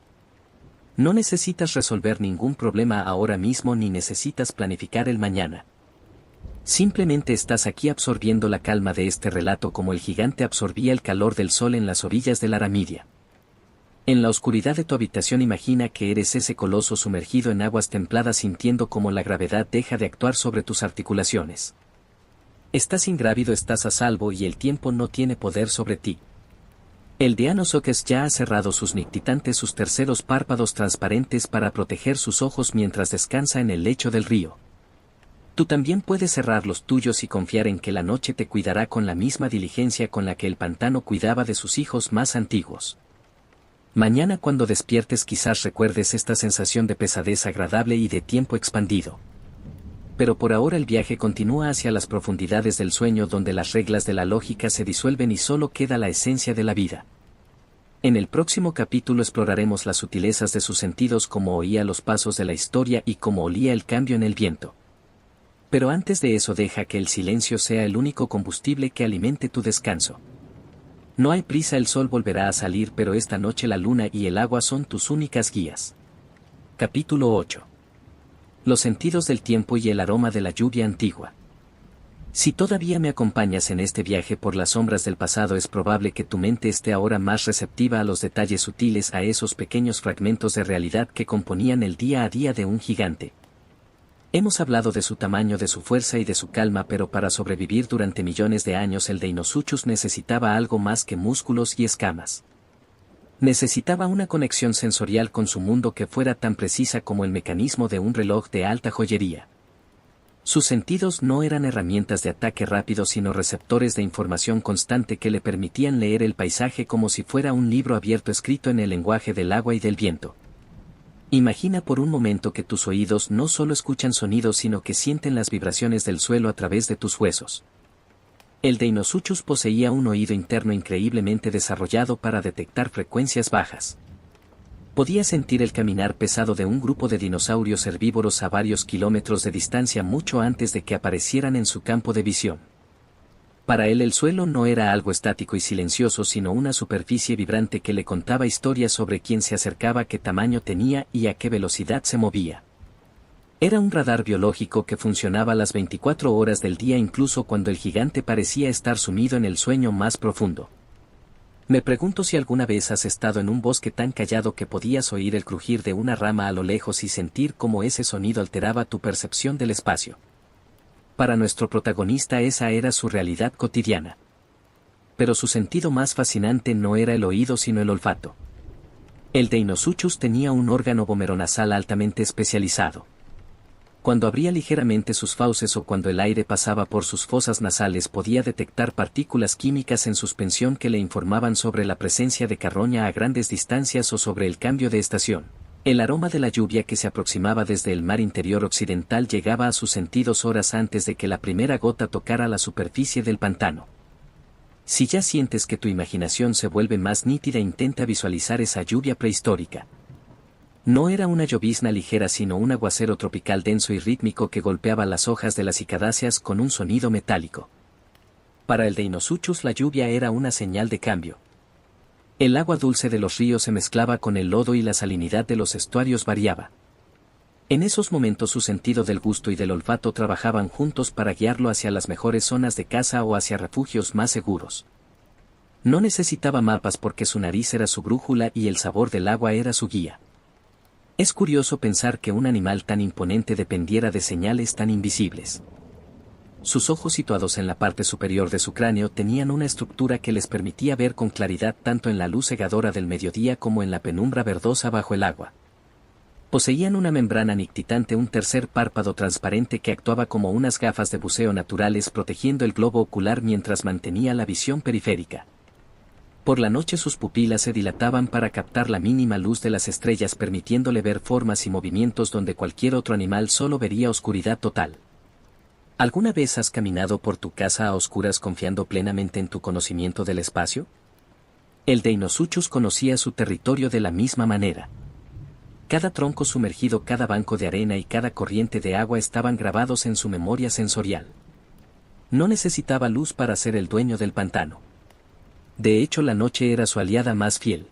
No necesitas resolver ningún problema ahora mismo ni necesitas planificar el mañana. Simplemente estás aquí absorbiendo la calma de este relato como el gigante absorbía el calor del sol en las orillas de la Aramidia. En la oscuridad de tu habitación, imagina que eres ese coloso sumergido en aguas templadas, sintiendo cómo la gravedad deja de actuar sobre tus articulaciones. Estás ingrávido, estás a salvo y el tiempo no tiene poder sobre ti. El Deinosuchus ya ha cerrado sus nictitantes, sus terceros párpados transparentes para proteger sus ojos mientras descansa en el lecho del río. Tú también puedes cerrar los tuyos y confiar en que la noche te cuidará con la misma diligencia con la que el pantano cuidaba de sus hijos más antiguos. Mañana, cuando despiertes, quizás recuerdes esta sensación de pesadez agradable y de tiempo expandido. Pero por ahora el viaje continúa hacia las profundidades del sueño, donde las reglas de la lógica se disuelven y solo queda la esencia de la vida. En el próximo capítulo exploraremos las sutilezas de sus sentidos, cómo oía los pasos de la historia y cómo olía el cambio en el viento. Pero antes de eso, deja que el silencio sea el único combustible que alimente tu descanso. No hay prisa, el sol volverá a salir, pero esta noche la luna y el agua son tus únicas guías. Capítulo 8. Los sentidos del tiempo y el aroma de la lluvia antigua. Si todavía me acompañas en este viaje por las sombras del pasado, es probable que tu mente esté ahora más receptiva a los detalles sutiles, a esos pequeños fragmentos de realidad que componían el día a día de un gigante. Hemos hablado de su tamaño, de su fuerza y de su calma, pero para sobrevivir durante millones de años el Deinosuchus necesitaba algo más que músculos y escamas. Necesitaba una conexión sensorial con su mundo que fuera tan precisa como el mecanismo de un reloj de alta joyería. Sus sentidos no eran herramientas de ataque rápido, sino receptores de información constante que le permitían leer el paisaje como si fuera un libro abierto escrito en el lenguaje del agua y del viento. Imagina por un momento que tus oídos no solo escuchan sonidos, sino que sienten las vibraciones del suelo a través de tus huesos. El Deinosuchus poseía un oído interno increíblemente desarrollado para detectar frecuencias bajas. Podía sentir el caminar pesado de un grupo de dinosaurios herbívoros a varios kilómetros de distancia, mucho antes de que aparecieran en su campo de visión. Para él el suelo no era algo estático y silencioso, sino una superficie vibrante que le contaba historias sobre quién se acercaba, qué tamaño tenía y a qué velocidad se movía. Era un radar biológico que funcionaba las 24 horas del día, incluso cuando el gigante parecía estar sumido en el sueño más profundo. Me pregunto si alguna vez has estado en un bosque tan callado que podías oír el crujir de una rama a lo lejos y sentir cómo ese sonido alteraba tu percepción del espacio. Para nuestro protagonista esa era su realidad cotidiana. Pero su sentido más fascinante no era el oído, sino el olfato. El Deinosuchus tenía un órgano vomeronasal altamente especializado. Cuando abría ligeramente sus fauces o cuando el aire pasaba por sus fosas nasales, podía detectar partículas químicas en suspensión que le informaban sobre la presencia de carroña a grandes distancias o sobre el cambio de estación. El aroma de la lluvia que se aproximaba desde el mar interior occidental llegaba a sus sentidos horas antes de que la primera gota tocara la superficie del pantano. Si ya sientes que tu imaginación se vuelve más nítida, intenta visualizar esa lluvia prehistórica. No era una llovizna ligera sino un aguacero tropical denso y rítmico que golpeaba las hojas de las cicadáceas con un sonido metálico. Para el Deinosuchus la lluvia era una señal de cambio. El agua dulce de los ríos se mezclaba con el lodo y la salinidad de los estuarios variaba. En esos momentos su sentido del gusto y del olfato trabajaban juntos para guiarlo hacia las mejores zonas de caza o hacia refugios más seguros. No necesitaba mapas porque su nariz era su brújula y el sabor del agua era su guía. Es curioso pensar que un animal tan imponente dependiera de señales tan invisibles. Sus ojos, situados en la parte superior de su cráneo, tenían una estructura que les permitía ver con claridad tanto en la luz cegadora del mediodía como en la penumbra verdosa bajo el agua. Poseían una membrana nictitante, un tercer párpado transparente que actuaba como unas gafas de buceo naturales protegiendo el globo ocular mientras mantenía la visión periférica. Por la noche sus pupilas se dilataban para captar la mínima luz de las estrellas, permitiéndole ver formas y movimientos donde cualquier otro animal solo vería oscuridad total. ¿Alguna vez has caminado por tu casa a oscuras confiando plenamente en tu conocimiento del espacio? El Deinosuchus conocía su territorio de la misma manera. Cada tronco sumergido, cada banco de arena y cada corriente de agua estaban grabados en su memoria sensorial. No necesitaba luz para ser el dueño del pantano. De hecho, la noche era su aliada más fiel.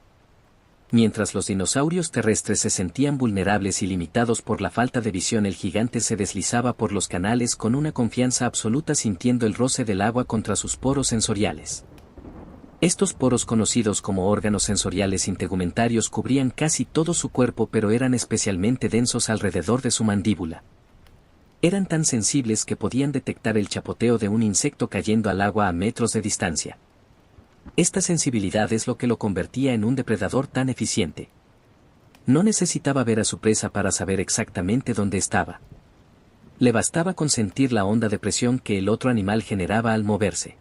Mientras los dinosaurios terrestres se sentían vulnerables y limitados por la falta de visión, el gigante se deslizaba por los canales con una confianza absoluta, sintiendo el roce del agua contra sus poros sensoriales. Estos poros, conocidos como órganos sensoriales integumentarios, cubrían casi todo su cuerpo, pero eran especialmente densos alrededor de su mandíbula. Eran tan sensibles que podían detectar el chapoteo de un insecto cayendo al agua a metros de distancia. Esta sensibilidad es lo que lo convertía en un depredador tan eficiente. No necesitaba ver a su presa para saber exactamente dónde estaba. Le bastaba con sentir la onda de presión que el otro animal generaba al moverse.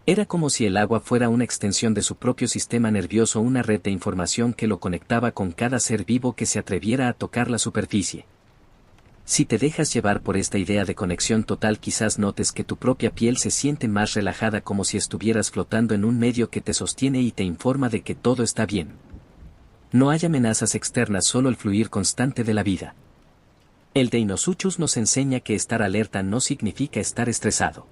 Era como si el agua fuera una extensión de su propio sistema nervioso, una red de información que lo conectaba con cada ser vivo que se atreviera a tocar la superficie. Si te dejas llevar por esta idea de conexión total, quizás notes que tu propia piel se siente más relajada, como si estuvieras flotando en un medio que te sostiene y te informa de que todo está bien. No hay amenazas externas, solo el fluir constante de la vida. El Deinosuchus nos enseña que estar alerta no significa estar estresado.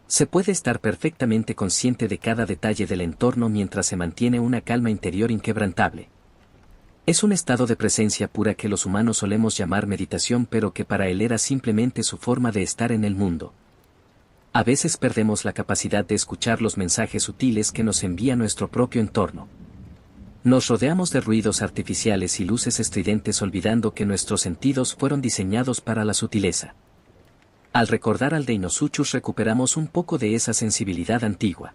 Se puede estar perfectamente consciente de cada detalle del entorno mientras se mantiene una calma interior inquebrantable. Es un estado de presencia pura que los humanos solemos llamar meditación, pero que para él era simplemente su forma de estar en el mundo. A veces perdemos la capacidad de escuchar los mensajes sutiles que nos envía nuestro propio entorno. Nos rodeamos de ruidos artificiales y luces estridentes, olvidando que nuestros sentidos fueron diseñados para la sutileza. Al recordar al Deinosuchus recuperamos un poco de esa sensibilidad antigua.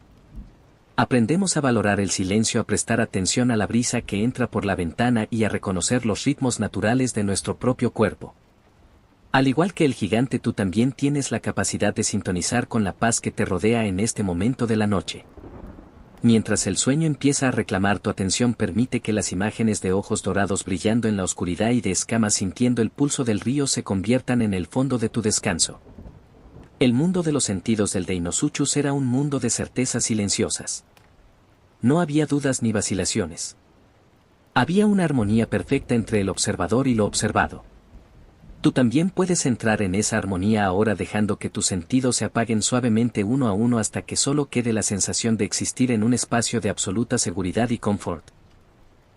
Aprendemos a valorar el silencio, a prestar atención a la brisa que entra por la ventana y a reconocer los ritmos naturales de nuestro propio cuerpo. Al igual que el gigante, tú también tienes la capacidad de sintonizar con la paz que te rodea en este momento de la noche. Mientras el sueño empieza a reclamar tu atención, permite que las imágenes de ojos dorados brillando en la oscuridad y de escamas sintiendo el pulso del río se conviertan en el fondo de tu descanso. El mundo de los sentidos del Deinosuchus era un mundo de certezas silenciosas. No había dudas ni vacilaciones. Había una armonía perfecta entre el observador y lo observado. Tú también puedes entrar en esa armonía ahora, dejando que tus sentidos se apaguen suavemente uno a uno hasta que solo quede la sensación de existir en un espacio de absoluta seguridad y confort.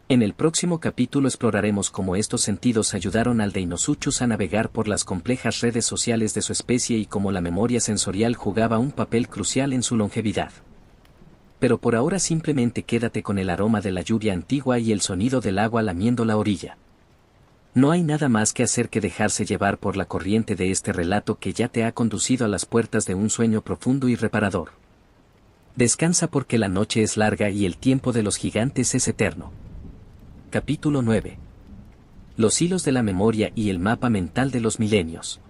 En el próximo capítulo exploraremos cómo estos sentidos ayudaron al Deinosuchus a navegar por las complejas redes sociales de su especie y cómo la memoria sensorial jugaba un papel crucial en su longevidad. Pero por ahora simplemente quédate con el aroma de la lluvia antigua y el sonido del agua lamiendo la orilla. No hay nada más que hacer que dejarse llevar por la corriente de este relato que ya te ha conducido a las puertas de un sueño profundo y reparador. Descansa porque la noche es larga y el tiempo de los gigantes es eterno. Capítulo 9. Los hilos de la memoria y el mapa mental de los milenios.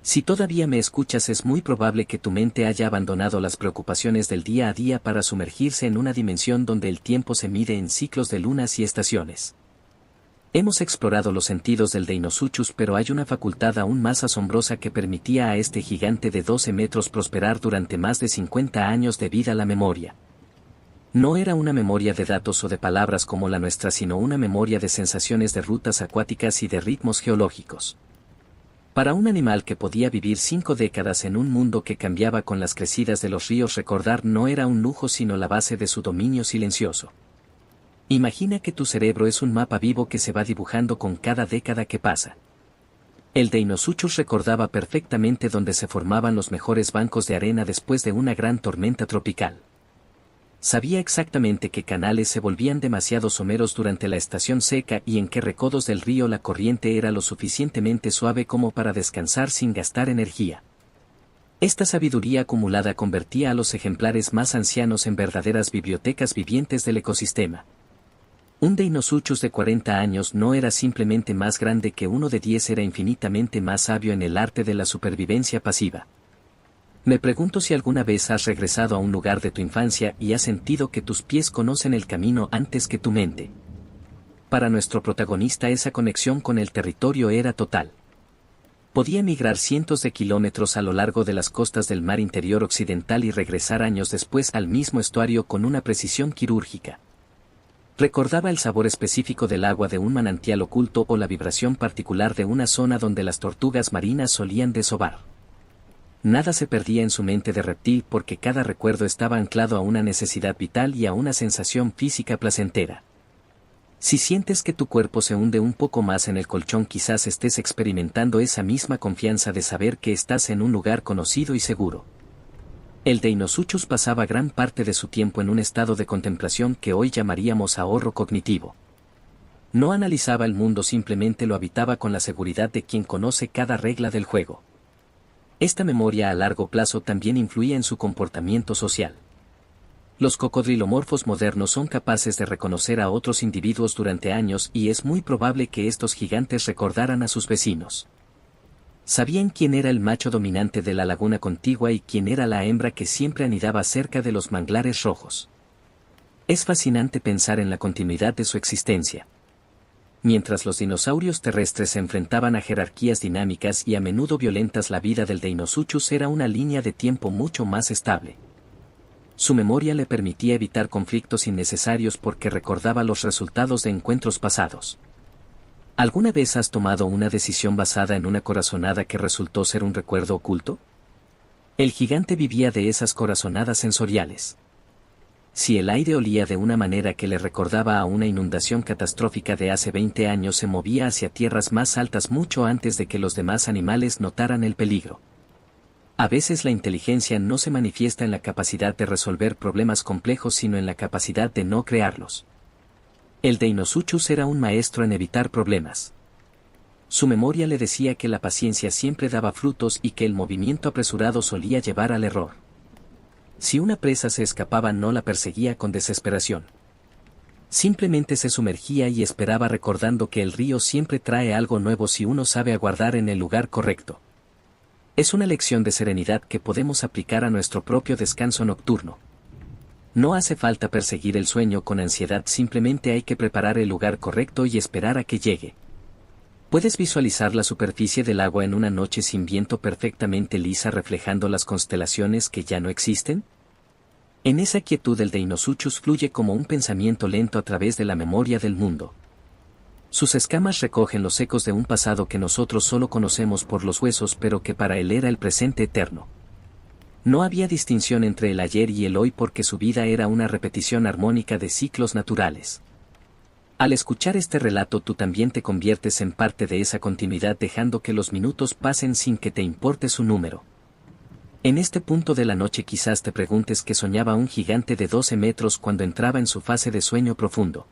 Si todavía me escuchas, es muy probable que tu mente haya abandonado las preocupaciones del día a día para sumergirse en una dimensión donde el tiempo se mide en ciclos de lunas y estaciones. Hemos explorado los sentidos del Deinosuchus, pero hay una facultad aún más asombrosa que permitía a este gigante de 12 metros prosperar durante más de 50 años de vida: la memoria. No era una memoria de datos o de palabras como la nuestra, sino una memoria de sensaciones, de rutas acuáticas y de ritmos geológicos. Para un animal que podía vivir 5 décadas en un mundo que cambiaba con las crecidas de los ríos, recordar no era un lujo sino la base de su dominio silencioso. Imagina que tu cerebro es un mapa vivo que se va dibujando con cada década que pasa. El Deinosuchus recordaba perfectamente dónde se formaban los mejores bancos de arena después de una gran tormenta tropical. Sabía exactamente qué canales se volvían demasiado someros durante la estación seca y en qué recodos del río la corriente era lo suficientemente suave como para descansar sin gastar energía. Esta sabiduría acumulada convertía a los ejemplares más ancianos en verdaderas bibliotecas vivientes del ecosistema. Un Deinosuchus de 40 años no era simplemente más grande que uno de 10, era infinitamente más sabio en el arte de la supervivencia pasiva. Me pregunto si alguna vez has regresado a un lugar de tu infancia y has sentido que tus pies conocen el camino antes que tu mente. Para nuestro protagonista, esa conexión con el territorio era total. Podía migrar cientos de kilómetros a lo largo de las costas del mar interior occidental y regresar años después al mismo estuario con una precisión quirúrgica. Recordaba el sabor específico del agua de un manantial oculto o la vibración particular de una zona donde las tortugas marinas solían desovar. Nada se perdía en su mente de reptil porque cada recuerdo estaba anclado a una necesidad vital y a una sensación física placentera. Si sientes que tu cuerpo se hunde un poco más en el colchón, quizás estés experimentando esa misma confianza de saber que estás en un lugar conocido y seguro. El Deinosuchus pasaba gran parte de su tiempo en un estado de contemplación que hoy llamaríamos ahorro cognitivo. No analizaba el mundo, simplemente lo habitaba con la seguridad de quien conoce cada regla del juego. Esta memoria a largo plazo también influía en su comportamiento social. Los cocodrilomorfos modernos son capaces de reconocer a otros individuos durante años y es muy probable que estos gigantes recordaran a sus vecinos. Sabían quién era el macho dominante de la laguna contigua y quién era la hembra que siempre anidaba cerca de los manglares rojos. Es fascinante pensar en la continuidad de su existencia. Mientras los dinosaurios terrestres se enfrentaban a jerarquías dinámicas y a menudo violentas, la vida del Deinosuchus era una línea de tiempo mucho más estable. Su memoria le permitía evitar conflictos innecesarios porque recordaba los resultados de encuentros pasados. ¿Alguna vez has tomado una decisión basada en una corazonada que resultó ser un recuerdo oculto? El gigante vivía de esas corazonadas sensoriales. Si el aire olía de una manera que le recordaba a una inundación catastrófica de hace 20 años, se movía hacia tierras más altas mucho antes de que los demás animales notaran el peligro. A veces la inteligencia no se manifiesta en la capacidad de resolver problemas complejos, sino en la capacidad de no crearlos. El Deinosuchus era un maestro en evitar problemas. Su memoria le decía que la paciencia siempre daba frutos y que el movimiento apresurado solía llevar al error. Si una presa se escapaba, no la perseguía con desesperación. Simplemente se sumergía y esperaba, recordando que el río siempre trae algo nuevo si uno sabe aguardar en el lugar correcto. Es una lección de serenidad que podemos aplicar a nuestro propio descanso nocturno. No hace falta perseguir el sueño con ansiedad, simplemente hay que preparar el lugar correcto y esperar a que llegue. ¿Puedes visualizar la superficie del agua en una noche sin viento perfectamente lisa, reflejando las constelaciones que ya no existen? En esa quietud el Deinosuchus fluye como un pensamiento lento a través de la memoria del mundo. Sus escamas recogen los ecos de un pasado que nosotros solo conocemos por los huesos, pero que para él era el presente eterno. No había distinción entre el ayer y el hoy porque su vida era una repetición armónica de ciclos naturales. Al escuchar este relato, tú también te conviertes en parte de esa continuidad, dejando que los minutos pasen sin que te importe su número. En este punto de la noche quizás te preguntes qué soñaba un gigante de 12 metros cuando entraba en su fase de sueño profundo.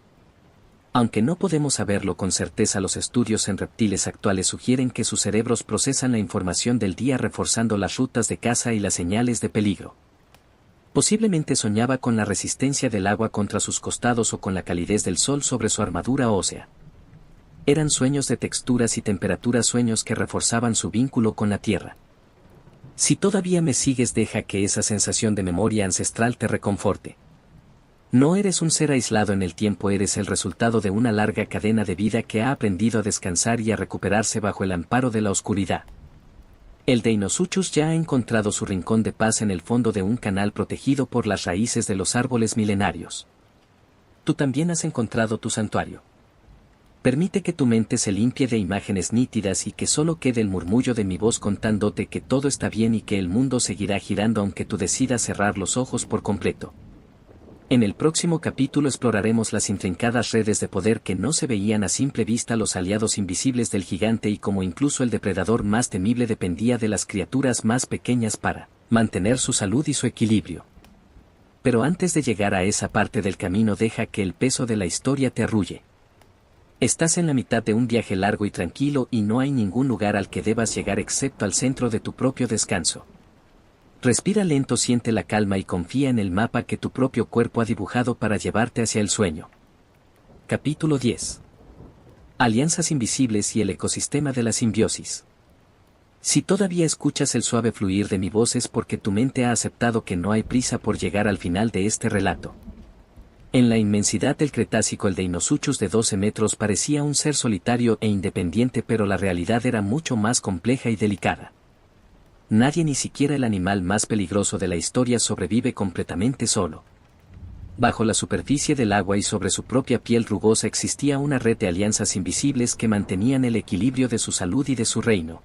Aunque no podemos saberlo con certeza, los estudios en reptiles actuales sugieren que sus cerebros procesan la información del día reforzando las rutas de caza y las señales de peligro. Posiblemente soñaba con la resistencia del agua contra sus costados o con la calidez del sol sobre su armadura ósea. Eran sueños de texturas y temperaturas, sueños que reforzaban su vínculo con la tierra. Si todavía me sigues, deja que esa sensación de memoria ancestral te reconforte. No eres un ser aislado en el tiempo, eres el resultado de una larga cadena de vida que ha aprendido a descansar y a recuperarse bajo el amparo de la oscuridad. El Deinosuchus ya ha encontrado su rincón de paz en el fondo de un canal protegido por las raíces de los árboles milenarios. Tú también has encontrado tu santuario. Permite que tu mente se limpie de imágenes nítidas y que solo quede el murmullo de mi voz contándote que todo está bien y que el mundo seguirá girando aunque tú decidas cerrar los ojos por completo. En el próximo capítulo exploraremos las intrincadas redes de poder que no se veían a simple vista, los aliados invisibles del gigante y cómo incluso el depredador más temible dependía de las criaturas más pequeñas para mantener su salud y su equilibrio. Pero antes de llegar a esa parte del camino, deja que el peso de la historia te arrulle. Estás en la mitad de un viaje largo y tranquilo y no hay ningún lugar al que debas llegar excepto al centro de tu propio descanso. Respira lento, siente la calma y confía en el mapa que tu propio cuerpo ha dibujado para llevarte hacia el sueño. Capítulo 10. Alianzas invisibles y el ecosistema de la simbiosis. Si todavía escuchas el suave fluir de mi voz es porque tu mente ha aceptado que no hay prisa por llegar al final de este relato. En la inmensidad del Cretácico, el Deinosuchus de 12 metros parecía un ser solitario e independiente, pero la realidad era mucho más compleja y delicada. Nadie, ni siquiera el animal más peligroso de la historia, sobrevive completamente solo. Bajo la superficie del agua y sobre su propia piel rugosa existía una red de alianzas invisibles que mantenían el equilibrio de su salud y de su reino.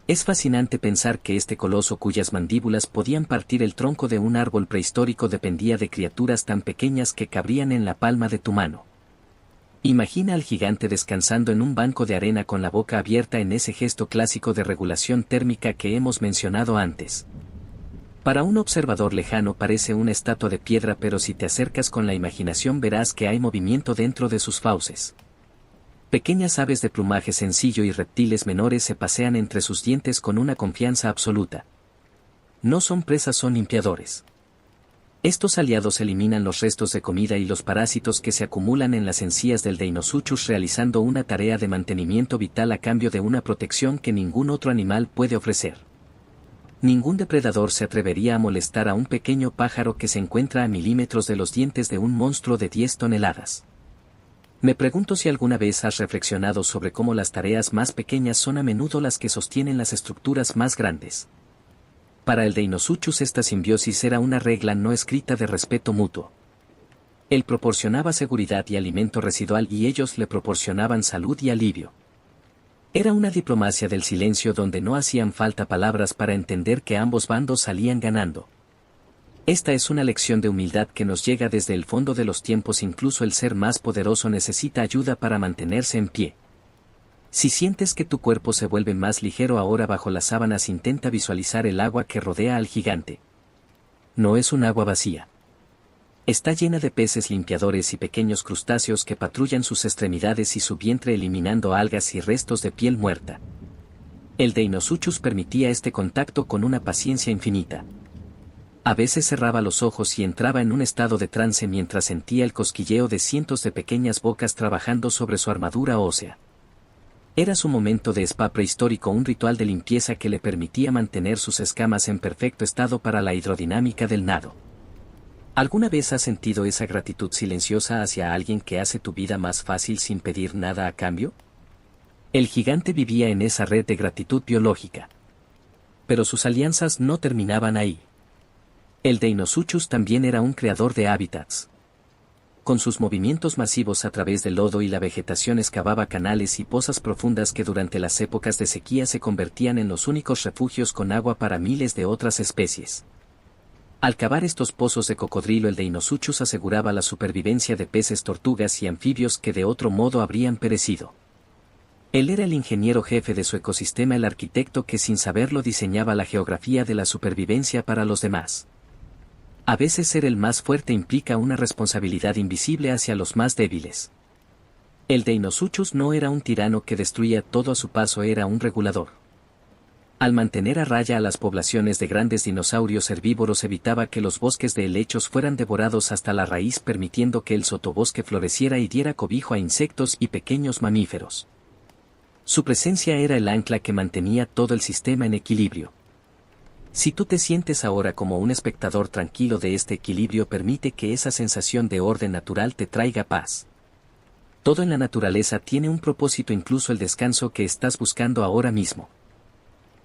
Es fascinante pensar que este coloso, cuyas mandíbulas podían partir el tronco de un árbol prehistórico, dependía de criaturas tan pequeñas que cabrían en la palma de tu mano. Imagina al gigante descansando en un banco de arena con la boca abierta en ese gesto clásico de regulación térmica que hemos mencionado antes. Para un observador lejano parece una estatua de piedra, pero si te acercas con la imaginación verás que hay movimiento dentro de sus fauces. Pequeñas aves de plumaje sencillo y reptiles menores se pasean entre sus dientes con una confianza absoluta. No son presas, son limpiadores. Estos aliados eliminan los restos de comida y los parásitos que se acumulan en las encías del Deinosuchus, realizando una tarea de mantenimiento vital a cambio de una protección que ningún otro animal puede ofrecer. Ningún depredador se atrevería a molestar a un pequeño pájaro que se encuentra a milímetros de los dientes de un monstruo de 10 toneladas. Me pregunto si alguna vez has reflexionado sobre cómo las tareas más pequeñas son a menudo las que sostienen las estructuras más grandes. Para el Deinosuchus esta simbiosis era una regla no escrita de respeto mutuo. Él proporcionaba seguridad y alimento residual y ellos le proporcionaban salud y alivio. Era una diplomacia del silencio donde no hacían falta palabras para entender que ambos bandos salían ganando. Esta es una lección de humildad que nos llega desde el fondo de los tiempos. Incluso el ser más poderoso necesita ayuda para mantenerse en pie. Si sientes que tu cuerpo se vuelve más ligero ahora bajo las sábanas, intenta visualizar el agua que rodea al gigante. No es un agua vacía. Está llena de peces limpiadores y pequeños crustáceos que patrullan sus extremidades y su vientre, eliminando algas y restos de piel muerta. El Deinosuchus permitía este contacto con una paciencia infinita. A veces cerraba los ojos y entraba en un estado de trance mientras sentía el cosquilleo de cientos de pequeñas bocas trabajando sobre su armadura ósea. Era su momento de spa prehistórico, un ritual de limpieza que le permitía mantener sus escamas en perfecto estado para la hidrodinámica del nado. ¿Alguna vez has sentido esa gratitud silenciosa hacia alguien que hace tu vida más fácil sin pedir nada a cambio? El gigante vivía en esa red de gratitud biológica. Pero sus alianzas no terminaban ahí. El Deinosuchus también era un creador de hábitats. Con sus movimientos masivos a través del lodo y la vegetación excavaba canales y pozas profundas que durante las épocas de sequía se convertían en los únicos refugios con agua para miles de otras especies. Al cavar estos pozos de cocodrilo, el Deinosuchus aseguraba la supervivencia de peces, tortugas y anfibios que de otro modo habrían perecido. Él era el ingeniero jefe de su ecosistema, el arquitecto que sin saberlo diseñaba la geografía de la supervivencia para los demás. A veces ser el más fuerte implica una responsabilidad invisible hacia los más débiles. El Deinosuchus no era un tirano que destruía todo a su paso, era un regulador. Al mantener a raya a las poblaciones de grandes dinosaurios herbívoros, evitaba que los bosques de helechos fueran devorados hasta la raíz, permitiendo que el sotobosque floreciera y diera cobijo a insectos y pequeños mamíferos. Su presencia era el ancla que mantenía todo el sistema en equilibrio. Si tú te sientes ahora como un espectador tranquilo de este equilibrio, permite que esa sensación de orden natural te traiga paz. Todo en la naturaleza tiene un propósito, incluso el descanso que estás buscando ahora mismo.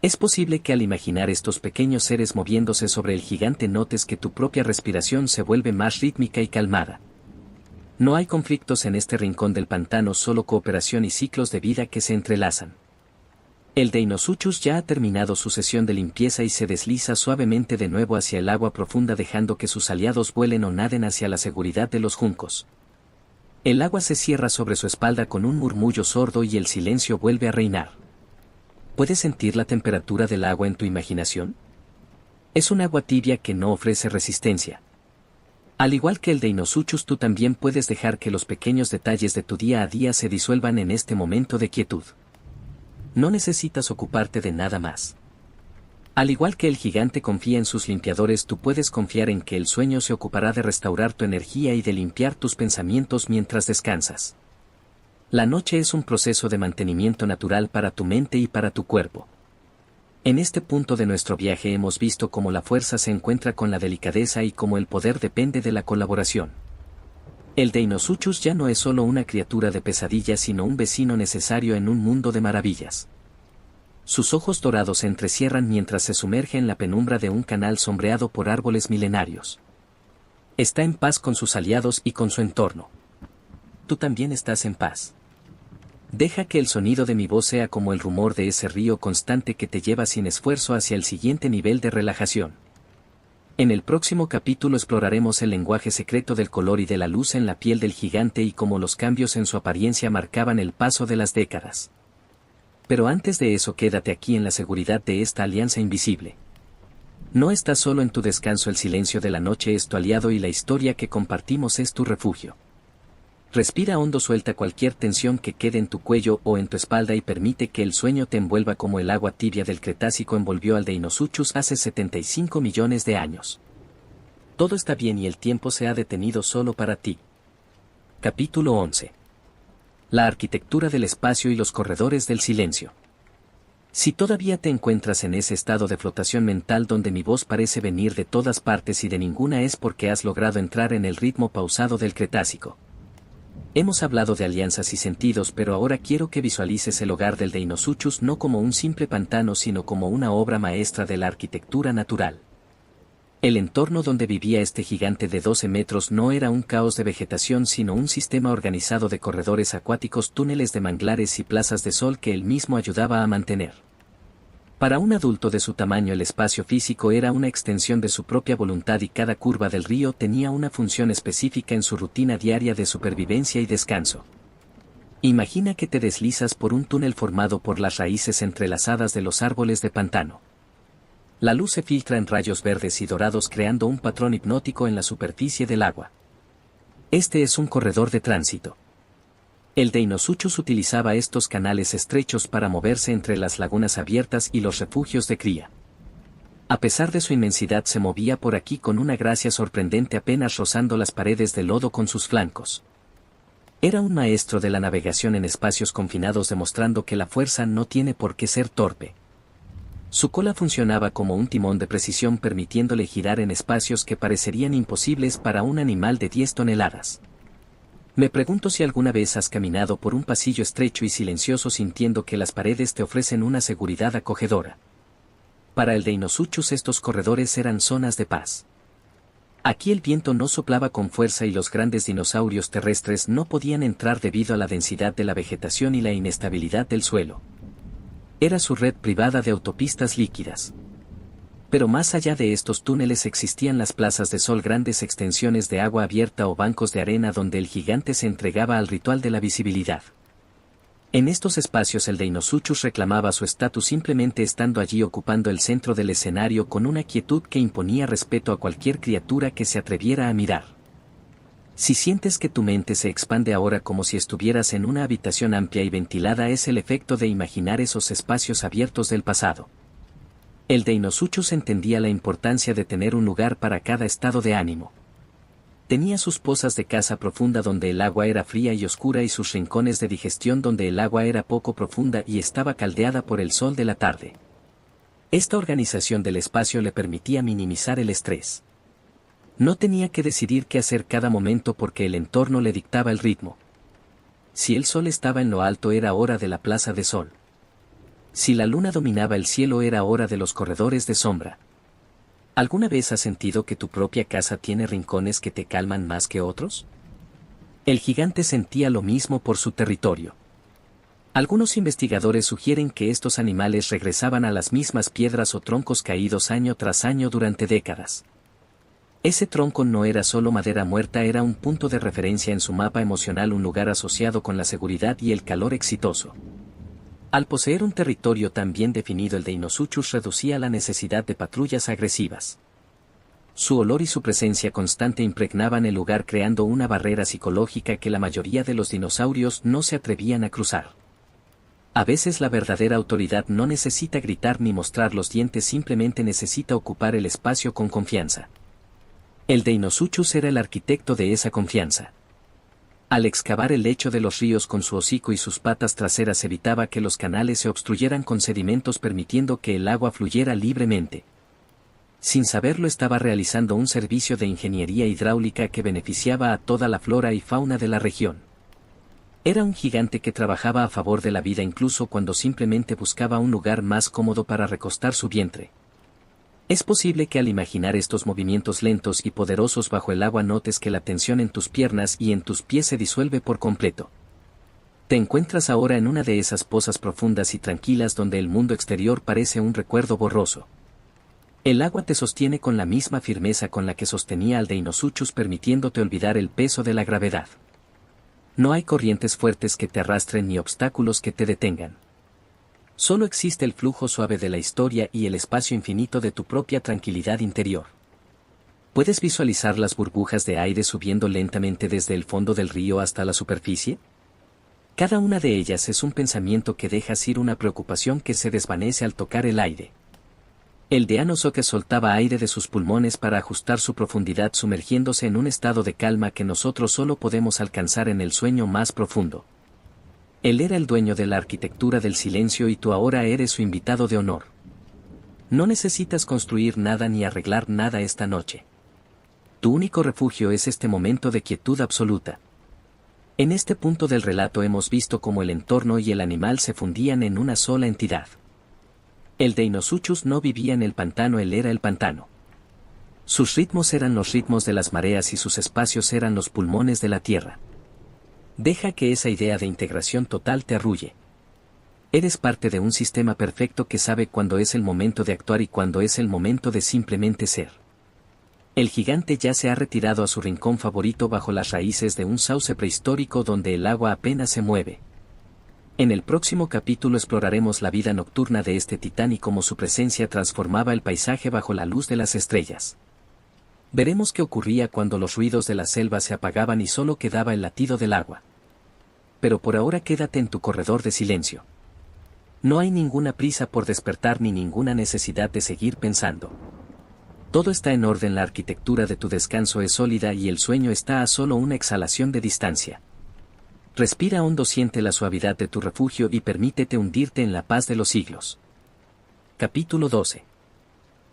Es posible que al imaginar estos pequeños seres moviéndose sobre el gigante notes que tu propia respiración se vuelve más rítmica y calmada. No hay conflictos en este rincón del pantano, solo cooperación y ciclos de vida que se entrelazan. El Deinosuchus ya ha terminado su sesión de limpieza y se desliza suavemente de nuevo hacia el agua profunda, dejando que sus aliados vuelen o naden hacia la seguridad de los juncos. El agua se cierra sobre su espalda con un murmullo sordo y el silencio vuelve a reinar. ¿Puedes sentir la temperatura del agua en tu imaginación? Es un agua tibia que no ofrece resistencia. Al igual que el Deinosuchus, tú también puedes dejar que los pequeños detalles de tu día a día se disuelvan en este momento de quietud. No necesitas ocuparte de nada más. Al igual que el gigante confía en sus limpiadores, tú puedes confiar en que el sueño se ocupará de restaurar tu energía y de limpiar tus pensamientos mientras descansas. La noche es un proceso de mantenimiento natural para tu mente y para tu cuerpo. En este punto de nuestro viaje hemos visto cómo la fuerza se encuentra con la delicadeza y cómo el poder depende de la colaboración. El Deinosuchus ya no es solo una criatura de pesadilla, sino un vecino necesario en un mundo de maravillas. Sus ojos dorados se entrecierran mientras se sumerge en la penumbra de un canal sombreado por árboles milenarios. Está en paz con sus aliados y con su entorno. Tú también estás en paz. Deja que el sonido de mi voz sea como el rumor de ese río constante que te lleva sin esfuerzo hacia el siguiente nivel de relajación. En el próximo capítulo exploraremos el lenguaje secreto del color y de la luz en la piel del gigante y cómo los cambios en su apariencia marcaban el paso de las décadas. Pero antes de eso, quédate aquí en la seguridad de esta alianza invisible. No estás solo en tu descanso, el silencio de la noche es tu aliado y la historia que compartimos es tu refugio. Respira hondo, suelta cualquier tensión que quede en tu cuello o en tu espalda y permite que el sueño te envuelva como el agua tibia del Cretácico envolvió al Deinosuchus hace 75 millones de años. Todo está bien y el tiempo se ha detenido solo para ti. Capítulo 11. La arquitectura del espacio y los corredores del silencio. Si todavía te encuentras en ese estado de flotación mental donde mi voz parece venir de todas partes y de ninguna, es porque has logrado entrar en el ritmo pausado del Cretácico. Hemos hablado de alianzas y sentidos, pero ahora quiero que visualices el hogar del Deinosuchus no como un simple pantano, sino como una obra maestra de la arquitectura natural. El entorno donde vivía este gigante de 12 metros no era un caos de vegetación, sino un sistema organizado de corredores acuáticos, túneles de manglares y plazas de sol que él mismo ayudaba a mantener. Para un adulto de su tamaño, el espacio físico era una extensión de su propia voluntad y cada curva del río tenía una función específica en su rutina diaria de supervivencia y descanso. Imagina que te deslizas por un túnel formado por las raíces entrelazadas de los árboles de pantano. La luz se filtra en rayos verdes y dorados, creando un patrón hipnótico en la superficie del agua. Este es un corredor de tránsito. El Deinosuchus utilizaba estos canales estrechos para moverse entre las lagunas abiertas y los refugios de cría. A pesar de su inmensidad, se movía por aquí con una gracia sorprendente, apenas rozando las paredes de lodo con sus flancos. Era un maestro de la navegación en espacios confinados, demostrando que la fuerza no tiene por qué ser torpe. Su cola funcionaba como un timón de precisión, permitiéndole girar en espacios que parecerían imposibles para un animal de 10 toneladas. Me pregunto si alguna vez has caminado por un pasillo estrecho y silencioso sintiendo que las paredes te ofrecen una seguridad acogedora. Para el Deinosuchus estos corredores eran zonas de paz. Aquí el viento no soplaba con fuerza y los grandes dinosaurios terrestres no podían entrar debido a la densidad de la vegetación y la inestabilidad del suelo. Era su red privada de autopistas líquidas. Pero más allá de estos túneles existían las plazas de sol, grandes extensiones de agua abierta o bancos de arena donde el gigante se entregaba al ritual de la visibilidad. En estos espacios el Deinosuchus reclamaba su estatus simplemente estando allí, ocupando el centro del escenario con una quietud que imponía respeto a cualquier criatura que se atreviera a mirar. Si sientes que tu mente se expande ahora como si estuvieras en una habitación amplia y ventilada, es el efecto de imaginar esos espacios abiertos del pasado. El Deinosuchus entendía la importancia de tener un lugar para cada estado de ánimo. Tenía sus pozas de caza profunda donde el agua era fría y oscura y sus rincones de digestión donde el agua era poco profunda y estaba caldeada por el sol de la tarde. Esta organización del espacio le permitía minimizar el estrés. No tenía que decidir qué hacer cada momento porque el entorno le dictaba el ritmo. Si el sol estaba en lo alto era hora de la plaza de sol. Si la luna dominaba el cielo era hora de los corredores de sombra. ¿Alguna vez has sentido que tu propia casa tiene rincones que te calman más que otros? El gigante sentía lo mismo por su territorio. Algunos investigadores sugieren que estos animales regresaban a las mismas piedras o troncos caídos año tras año durante décadas. Ese tronco no era solo madera muerta, era un punto de referencia en su mapa emocional, un lugar asociado con la seguridad y el calor exitoso. Al poseer un territorio tan bien definido, el Deinosuchus reducía la necesidad de patrullas agresivas. Su olor y su presencia constante impregnaban el lugar, creando una barrera psicológica que la mayoría de los dinosaurios no se atrevían a cruzar. A veces la verdadera autoridad no necesita gritar ni mostrar los dientes, simplemente necesita ocupar el espacio con confianza. El Deinosuchus era el arquitecto de esa confianza. Al excavar el lecho de los ríos con su hocico y sus patas traseras evitaba que los canales se obstruyeran con sedimentos, permitiendo que el agua fluyera libremente. Sin saberlo, estaba realizando un servicio de ingeniería hidráulica que beneficiaba a toda la flora y fauna de la región. Era un gigante que trabajaba a favor de la vida incluso cuando simplemente buscaba un lugar más cómodo para recostar su vientre. Es posible que al imaginar estos movimientos lentos y poderosos bajo el agua notes que la tensión en tus piernas y en tus pies se disuelve por completo. Te encuentras ahora en una de esas pozas profundas y tranquilas donde el mundo exterior parece un recuerdo borroso. El agua te sostiene con la misma firmeza con la que sostenía al Deinosuchus, permitiéndote olvidar el peso de la gravedad. No hay corrientes fuertes que te arrastren ni obstáculos que te detengan. Solo existe el flujo suave de la historia y el espacio infinito de tu propia tranquilidad interior. ¿Puedes visualizar las burbujas de aire subiendo lentamente desde el fondo del río hasta la superficie? Cada una de ellas es un pensamiento que dejas ir, una preocupación que se desvanece al tocar el aire. El Deinosuchus soltaba aire de sus pulmones para ajustar su profundidad, sumergiéndose en un estado de calma que nosotros solo podemos alcanzar en el sueño más profundo. Él era el dueño de la arquitectura del silencio y tú ahora eres su invitado de honor. No necesitas construir nada ni arreglar nada esta noche. Tu único refugio es este momento de quietud absoluta. En este punto del relato hemos visto cómo el entorno y el animal se fundían en una sola entidad. El Deinosuchus no vivía en el pantano, él era el pantano. Sus ritmos eran los ritmos de las mareas y sus espacios eran los pulmones de la tierra. Deja que esa idea de integración total te arrulle. Eres parte de un sistema perfecto que sabe cuándo es el momento de actuar y cuándo es el momento de simplemente ser. El gigante ya se ha retirado a su rincón favorito bajo las raíces de un sauce prehistórico donde el agua apenas se mueve. En el próximo capítulo exploraremos la vida nocturna de este titán y cómo su presencia transformaba el paisaje bajo la luz de las estrellas. Veremos qué ocurría cuando los ruidos de la selva se apagaban y solo quedaba el latido del agua. Pero por ahora quédate en tu corredor de silencio. No hay ninguna prisa por despertar ni ninguna necesidad de seguir pensando. Todo está en orden, la arquitectura de tu descanso es sólida y el sueño está a solo una exhalación de distancia. Respira hondo, siente la suavidad de tu refugio y permítete hundirte en la paz de los siglos. Capítulo 12.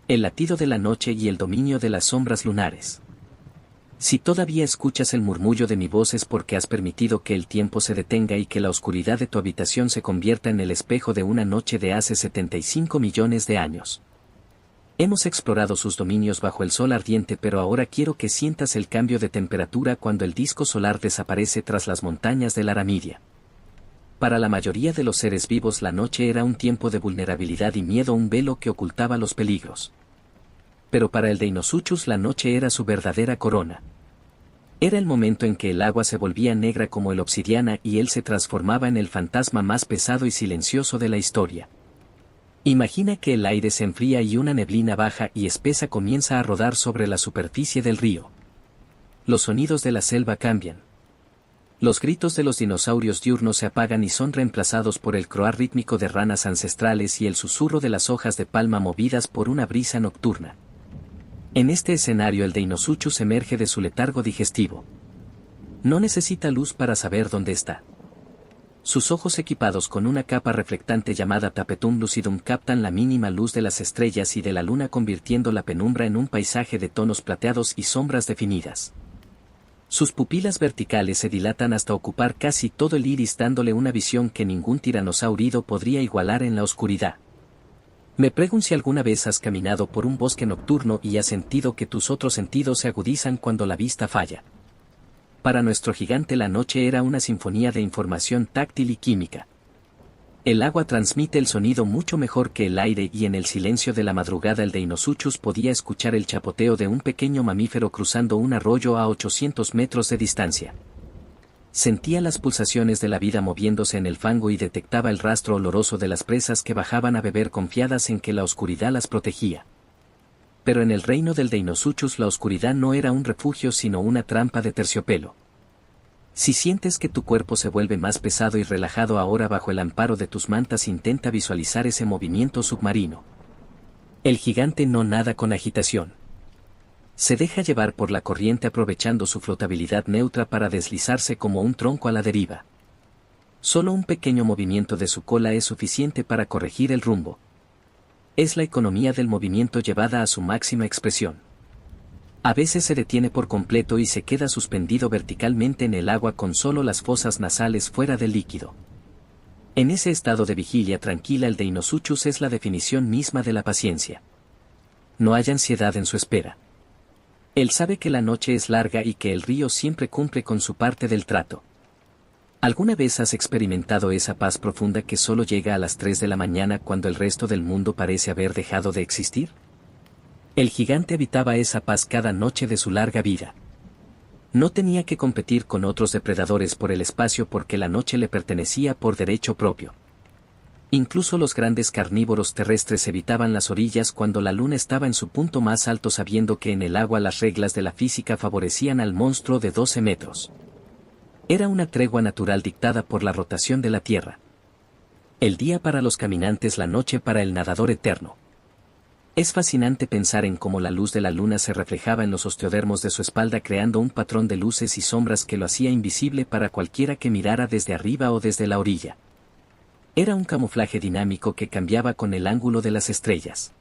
El latido de la noche y el dominio de las sombras lunares. Si todavía escuchas el murmullo de mi voz es porque has permitido que el tiempo se detenga y que la oscuridad de tu habitación se convierta en el espejo de una noche de hace 75 millones de años. Hemos explorado sus dominios bajo el sol ardiente, pero ahora quiero que sientas el cambio de temperatura cuando el disco solar desaparece tras las montañas de la Aramidia. Para la mayoría de los seres vivos la noche era un tiempo de vulnerabilidad y miedo, un velo que ocultaba los peligros. Pero para el Deinosuchus la noche era su verdadera corona. Era el momento en que el agua se volvía negra como el obsidiana y él se transformaba en el fantasma más pesado y silencioso de la historia. Imagina que el aire se enfría y una neblina baja y espesa comienza a rodar sobre la superficie del río. Los sonidos de la selva cambian. Los gritos de los dinosaurios diurnos se apagan y son reemplazados por el croar rítmico de ranas ancestrales y el susurro de las hojas de palma movidas por una brisa nocturna. En este escenario el Deinosuchus emerge de su letargo digestivo. No necesita luz para saber dónde está. Sus ojos equipados con una capa reflectante llamada tapetum lucidum captan la mínima luz de las estrellas y de la luna convirtiendo la penumbra en un paisaje de tonos plateados y sombras definidas. Sus pupilas verticales se dilatan hasta ocupar casi todo el iris dándole una visión que ningún tiranosaurio podría igualar en la oscuridad. Me pregunto si alguna vez has caminado por un bosque nocturno y has sentido que tus otros sentidos se agudizan cuando la vista falla. Para nuestro gigante la noche era una sinfonía de información táctil y química. El agua transmite el sonido mucho mejor que el aire y en el silencio de la madrugada el Deinosuchus podía escuchar el chapoteo de un pequeño mamífero cruzando un arroyo a 800 metros de distancia. Sentía las pulsaciones de la vida moviéndose en el fango y detectaba el rastro oloroso de las presas que bajaban a beber confiadas en que la oscuridad las protegía. Pero en el reino del Deinosuchus la oscuridad no era un refugio sino una trampa de terciopelo. Si sientes que tu cuerpo se vuelve más pesado y relajado ahora bajo el amparo de tus mantas, intenta visualizar ese movimiento submarino. El gigante no nada con agitación. Se deja llevar por la corriente aprovechando su flotabilidad neutra para deslizarse como un tronco a la deriva. Solo un pequeño movimiento de su cola es suficiente para corregir el rumbo. Es la economía del movimiento llevada a su máxima expresión. A veces se detiene por completo y se queda suspendido verticalmente en el agua con solo las fosas nasales fuera del líquido. En ese estado de vigilia tranquila el Deinosuchus es la definición misma de la paciencia. No hay ansiedad en su espera. Él sabe que la noche es larga y que el río siempre cumple con su parte del trato. ¿Alguna vez has experimentado esa paz profunda que solo llega a las 3 de la mañana cuando el resto del mundo parece haber dejado de existir? El gigante habitaba esa paz cada noche de su larga vida. No tenía que competir con otros depredadores por el espacio porque la noche le pertenecía por derecho propio. Incluso los grandes carnívoros terrestres evitaban las orillas cuando la luna estaba en su punto más alto sabiendo que en el agua las reglas de la física favorecían al monstruo de 12 metros. Era una tregua natural dictada por la rotación de la Tierra. El día para los caminantes, la noche para el nadador eterno. Es fascinante pensar en cómo la luz de la luna se reflejaba en los osteodermos de su espalda creando un patrón de luces y sombras que lo hacía invisible para cualquiera que mirara desde arriba o desde la orilla. Era un camuflaje dinámico que cambiaba con el ángulo de las estrellas.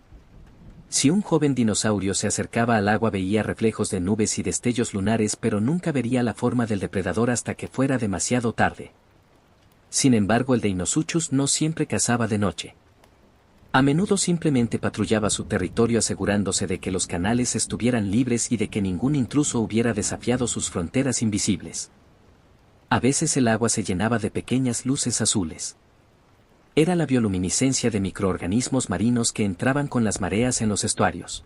Si un joven dinosaurio se acercaba al agua veía reflejos de nubes y destellos lunares, pero nunca vería la forma del depredador hasta que fuera demasiado tarde. Sin embargo, el Deinosuchus no siempre cazaba de noche. A menudo simplemente patrullaba su territorio asegurándose de que los canales estuvieran libres y de que ningún intruso hubiera desafiado sus fronteras invisibles. A veces el agua se llenaba de pequeñas luces azules. Era la bioluminiscencia de microorganismos marinos que entraban con las mareas en los estuarios.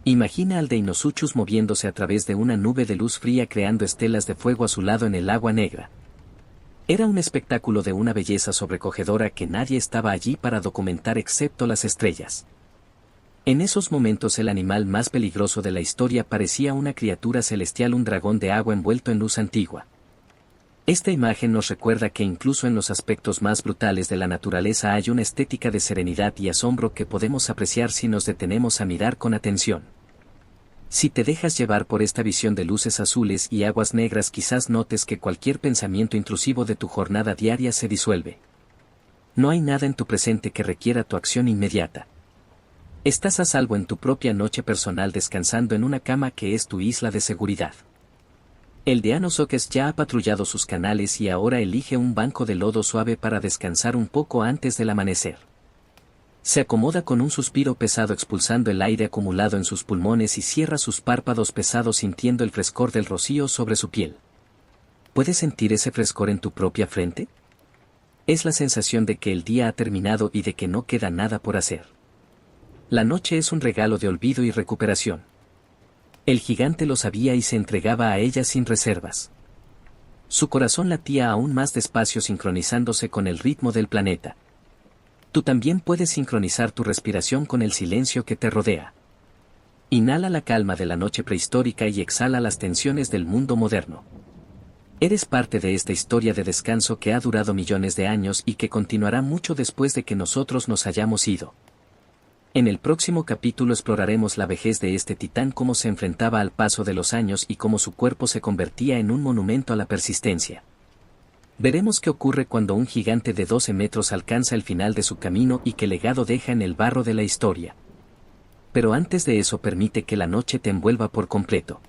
Imagina al Deinosuchus moviéndose a través de una nube de luz fría creando estelas de fuego azulado en el agua negra. Era un espectáculo de una belleza sobrecogedora que nadie estaba allí para documentar excepto las estrellas. En esos momentos el animal más peligroso de la historia parecía una criatura celestial, un dragón de agua envuelto en luz antigua. Esta imagen nos recuerda que incluso en los aspectos más brutales de la naturaleza hay una estética de serenidad y asombro que podemos apreciar si nos detenemos a mirar con atención. Si te dejas llevar por esta visión de luces azules y aguas negras, quizás notes que cualquier pensamiento intrusivo de tu jornada diaria se disuelve. No hay nada en tu presente que requiera tu acción inmediata. Estás a salvo en tu propia noche personal descansando en una cama que es tu isla de seguridad. El Deinosuchus ya ha patrullado sus canales y ahora elige un banco de lodo suave para descansar un poco antes del amanecer. Se acomoda con un suspiro pesado expulsando el aire acumulado en sus pulmones y cierra sus párpados pesados sintiendo el frescor del rocío sobre su piel. ¿Puedes sentir ese frescor en tu propia frente? Es la sensación de que el día ha terminado y de que no queda nada por hacer. La noche es un regalo de olvido y recuperación. El gigante lo sabía y se entregaba a ella sin reservas. Su corazón latía aún más despacio sincronizándose con el ritmo del planeta. Tú también puedes sincronizar tu respiración con el silencio que te rodea. Inhala la calma de la noche prehistórica y exhala las tensiones del mundo moderno. Eres parte de esta historia de descanso que ha durado millones de años y que continuará mucho después de que nosotros nos hayamos ido. En el próximo capítulo exploraremos la vejez de este titán, cómo se enfrentaba al paso de los años y cómo su cuerpo se convertía en un monumento a la persistencia. Veremos qué ocurre cuando un gigante de 12 metros alcanza el final de su camino y qué legado deja en el barro de la historia. Pero antes de eso permite que la noche te envuelva por completo.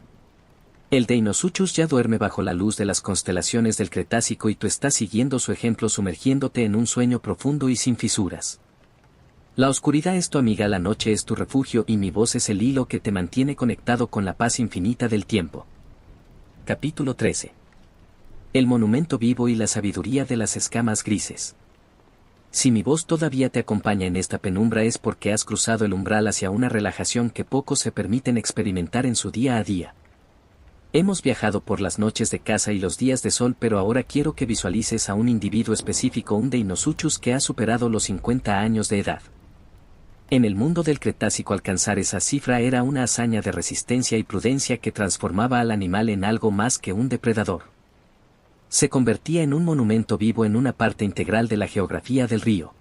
El Deinosuchus ya duerme bajo la luz de las constelaciones del Cretácico y tú estás siguiendo su ejemplo sumergiéndote en un sueño profundo y sin fisuras. La oscuridad es tu amiga, la noche es tu refugio y mi voz es el hilo que te mantiene conectado con la paz infinita del tiempo. Capítulo 13. El monumento vivo y la sabiduría de las escamas grises. Si mi voz todavía te acompaña en esta penumbra es porque has cruzado el umbral hacia una relajación que pocos se permiten experimentar en su día a día. Hemos viajado por las noches de caza y los días de sol, pero ahora quiero que visualices a un individuo específico, un Deinosuchus que ha superado los 50 años de edad. En el mundo del Cretácico alcanzar esa cifra era una hazaña de resistencia y prudencia que transformaba al animal en algo más que un depredador. Se convertía en un monumento vivo, en una parte integral de la geografía del río.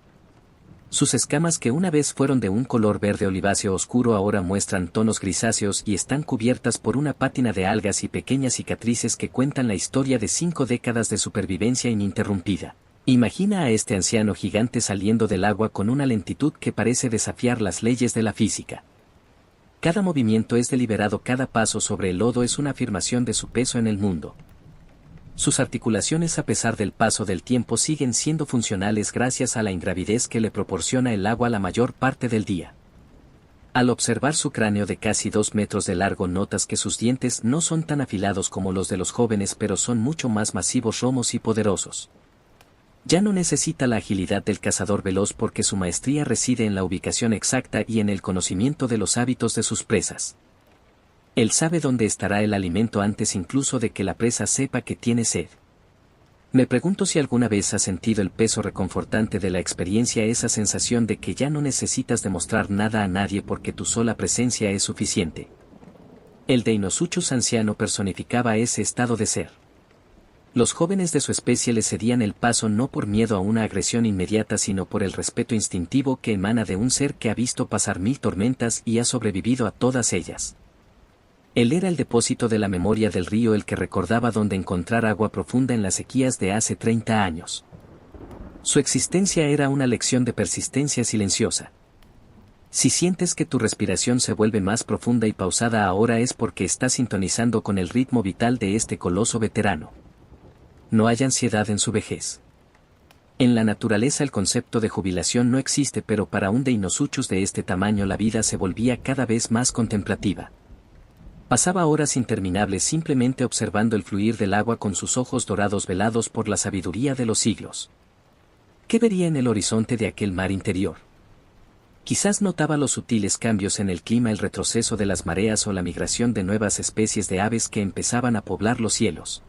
Sus escamas, que una vez fueron de un color verde oliváceo oscuro, ahora muestran tonos grisáceos y están cubiertas por una pátina de algas y pequeñas cicatrices que cuentan la historia de 5 décadas de supervivencia ininterrumpida. Imagina a este anciano gigante saliendo del agua con una lentitud que parece desafiar las leyes de la física. Cada movimiento es deliberado, cada paso sobre el lodo es una afirmación de su peso en el mundo. Sus articulaciones, a pesar del paso del tiempo, siguen siendo funcionales gracias a la ingravidez que le proporciona el agua la mayor parte del día. Al observar su cráneo de casi 2 metros de largo, notas que sus dientes no son tan afilados como los de los jóvenes, pero son mucho más masivos, romos y poderosos. Ya no necesita la agilidad del cazador veloz porque su maestría reside en la ubicación exacta y en el conocimiento de los hábitos de sus presas. Él sabe dónde estará el alimento antes incluso de que la presa sepa que tiene sed. Me pregunto si alguna vez has sentido el peso reconfortante de la experiencia, esa sensación de que ya no necesitas demostrar nada a nadie porque tu sola presencia es suficiente. El Deinosuchus anciano personificaba ese estado de ser. Los jóvenes de su especie le cedían el paso no por miedo a una agresión inmediata, sino por el respeto instintivo que emana de un ser que ha visto pasar 1000 tormentas y ha sobrevivido a todas ellas. Él era el depósito de la memoria del río, el que recordaba dónde encontrar agua profunda en las sequías de hace 30 años. Su existencia era una lección de persistencia silenciosa. Si sientes que tu respiración se vuelve más profunda y pausada ahora es porque estás sintonizando con el ritmo vital de este coloso veterano. No hay ansiedad en su vejez. En la naturaleza el concepto de jubilación no existe, pero para un Deinosuchus de este tamaño la vida se volvía cada vez más contemplativa. Pasaba horas interminables simplemente observando el fluir del agua con sus ojos dorados velados por la sabiduría de los siglos. ¿Qué vería en el horizonte de aquel mar interior? Quizás notaba los sutiles cambios en el clima, el retroceso de las mareas o la migración de nuevas especies de aves que empezaban a poblar los cielos.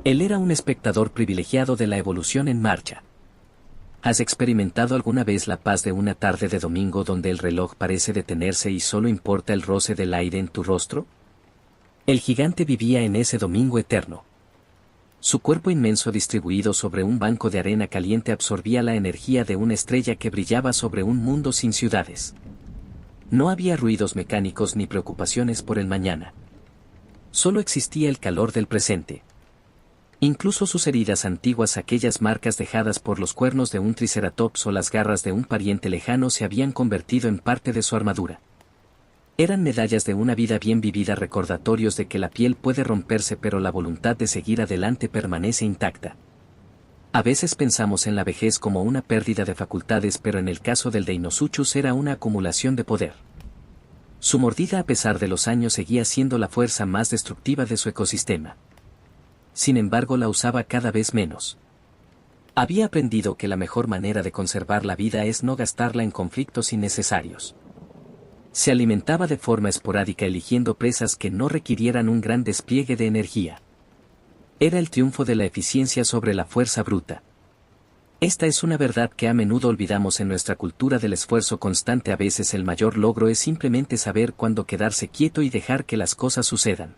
Él era un espectador privilegiado de la evolución en marcha. ¿Has experimentado alguna vez la paz de una tarde de domingo donde el reloj parece detenerse y solo importa el roce del aire en tu rostro? El gigante vivía en ese domingo eterno. Su cuerpo inmenso distribuido sobre un banco de arena caliente absorbía la energía de una estrella que brillaba sobre un mundo sin ciudades. No había ruidos mecánicos ni preocupaciones por el mañana. Solo existía el calor del presente. Incluso sus heridas antiguas, aquellas marcas dejadas por los cuernos de un triceratops o las garras de un pariente lejano, se habían convertido en parte de su armadura. Eran medallas de una vida bien vivida, recordatorios de que la piel puede romperse pero la voluntad de seguir adelante permanece intacta. A veces pensamos en la vejez como una pérdida de facultades, pero en el caso del Deinosuchus era una acumulación de poder. Su mordida, a pesar de los años, seguía siendo la fuerza más destructiva de su ecosistema. Sin embargo, la usaba cada vez menos. Había aprendido que la mejor manera de conservar la vida es no gastarla en conflictos innecesarios. Se alimentaba de forma esporádica, eligiendo presas que no requirieran un gran despliegue de energía. Era el triunfo de la eficiencia sobre la fuerza bruta. Esta es una verdad que a menudo olvidamos en nuestra cultura del esfuerzo constante. A veces el mayor logro es simplemente saber cuándo quedarse quieto y dejar que las cosas sucedan.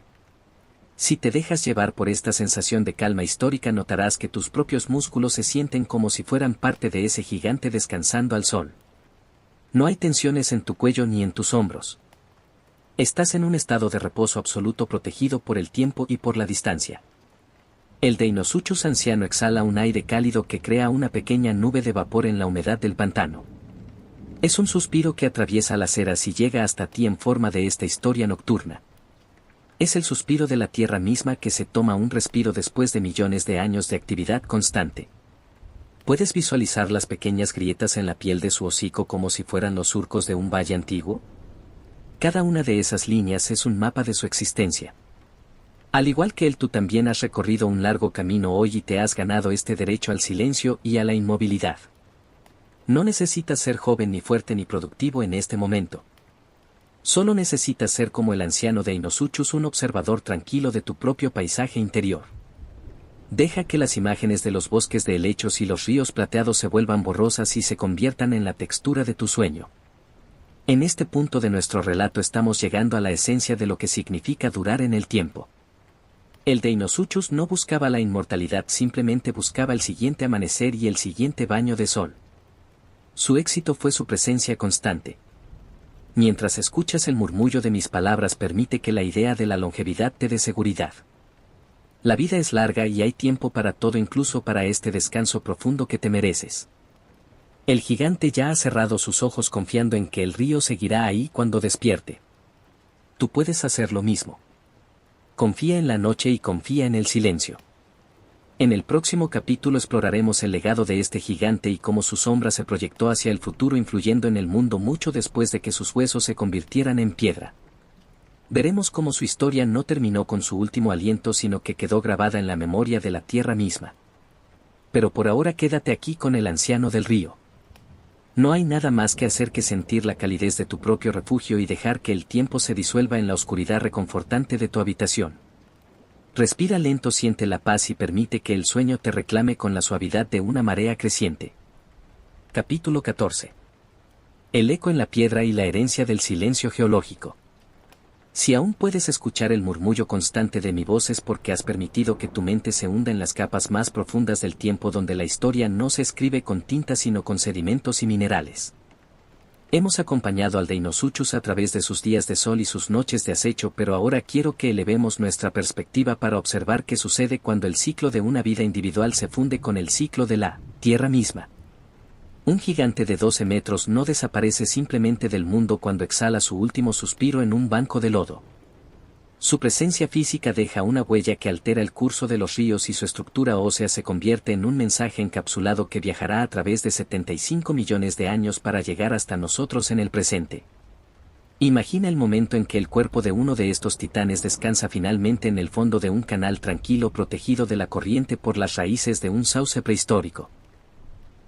Si te dejas llevar por esta sensación de calma histórica, notarás que tus propios músculos se sienten como si fueran parte de ese gigante descansando al sol. No hay tensiones en tu cuello ni en tus hombros. Estás en un estado de reposo absoluto, protegido por el tiempo y por la distancia. El Deinosuchus anciano exhala un aire cálido que crea una pequeña nube de vapor en la humedad del pantano. Es un suspiro que atraviesa las eras y llega hasta ti en forma de esta historia nocturna. Es el suspiro de la tierra misma que se toma un respiro después de millones de años de actividad constante. ¿Puedes visualizar las pequeñas grietas en la piel de su hocico como si fueran los surcos de un valle antiguo? Cada una de esas líneas es un mapa de su existencia. Al igual que él, tú también has recorrido un largo camino hoy y te has ganado este derecho al silencio y a la inmovilidad. No necesitas ser joven ni fuerte ni productivo en este momento. Solo necesitas ser como el anciano Deinosuchus, un observador tranquilo de tu propio paisaje interior. Deja que las imágenes de los bosques de helechos y los ríos plateados se vuelvan borrosas y se conviertan en la textura de tu sueño. En este punto de nuestro relato estamos llegando a la esencia de lo que significa durar en el tiempo. El Deinosuchus no buscaba la inmortalidad, simplemente buscaba el siguiente amanecer y el siguiente baño de sol. Su éxito fue su presencia constante. Mientras escuchas el murmullo de mis palabras, permite que la idea de la longevidad te dé seguridad. La vida es larga y hay tiempo para todo, incluso para este descanso profundo que te mereces. El gigante ya ha cerrado sus ojos confiando en que el río seguirá ahí cuando despierte. Tú puedes hacer lo mismo. Confía en la noche y confía en el silencio. En el próximo capítulo exploraremos el legado de este gigante y cómo su sombra se proyectó hacia el futuro, influyendo en el mundo mucho después de que sus huesos se convirtieran en piedra. Veremos cómo su historia no terminó con su último aliento, sino que quedó grabada en la memoria de la tierra misma. Pero por ahora quédate aquí con el anciano del río. No hay nada más que hacer que sentir la calidez de tu propio refugio y dejar que el tiempo se disuelva en la oscuridad reconfortante de tu habitación. Respira lento, siente la paz y permite que el sueño te reclame con la suavidad de una marea creciente. Capítulo 14. El eco en la piedra y la herencia del silencio geológico. Si aún puedes escuchar el murmullo constante de mi voz, es porque has permitido que tu mente se hunda en las capas más profundas del tiempo, donde la historia no se escribe con tinta sino con sedimentos y minerales. Hemos acompañado al Deinosuchus a través de sus días de sol y sus noches de acecho, pero ahora quiero que elevemos nuestra perspectiva para observar qué sucede cuando el ciclo de una vida individual se funde con el ciclo de la tierra misma. Un gigante de 12 metros no desaparece simplemente del mundo cuando exhala su último suspiro en un banco de lodo. Su presencia física deja una huella que altera el curso de los ríos y su estructura ósea se convierte en un mensaje encapsulado que viajará a través de 75 millones de años para llegar hasta nosotros en el presente. Imagina el momento en que el cuerpo de uno de estos titanes descansa finalmente en el fondo de un canal tranquilo, protegido de la corriente por las raíces de un sauce prehistórico.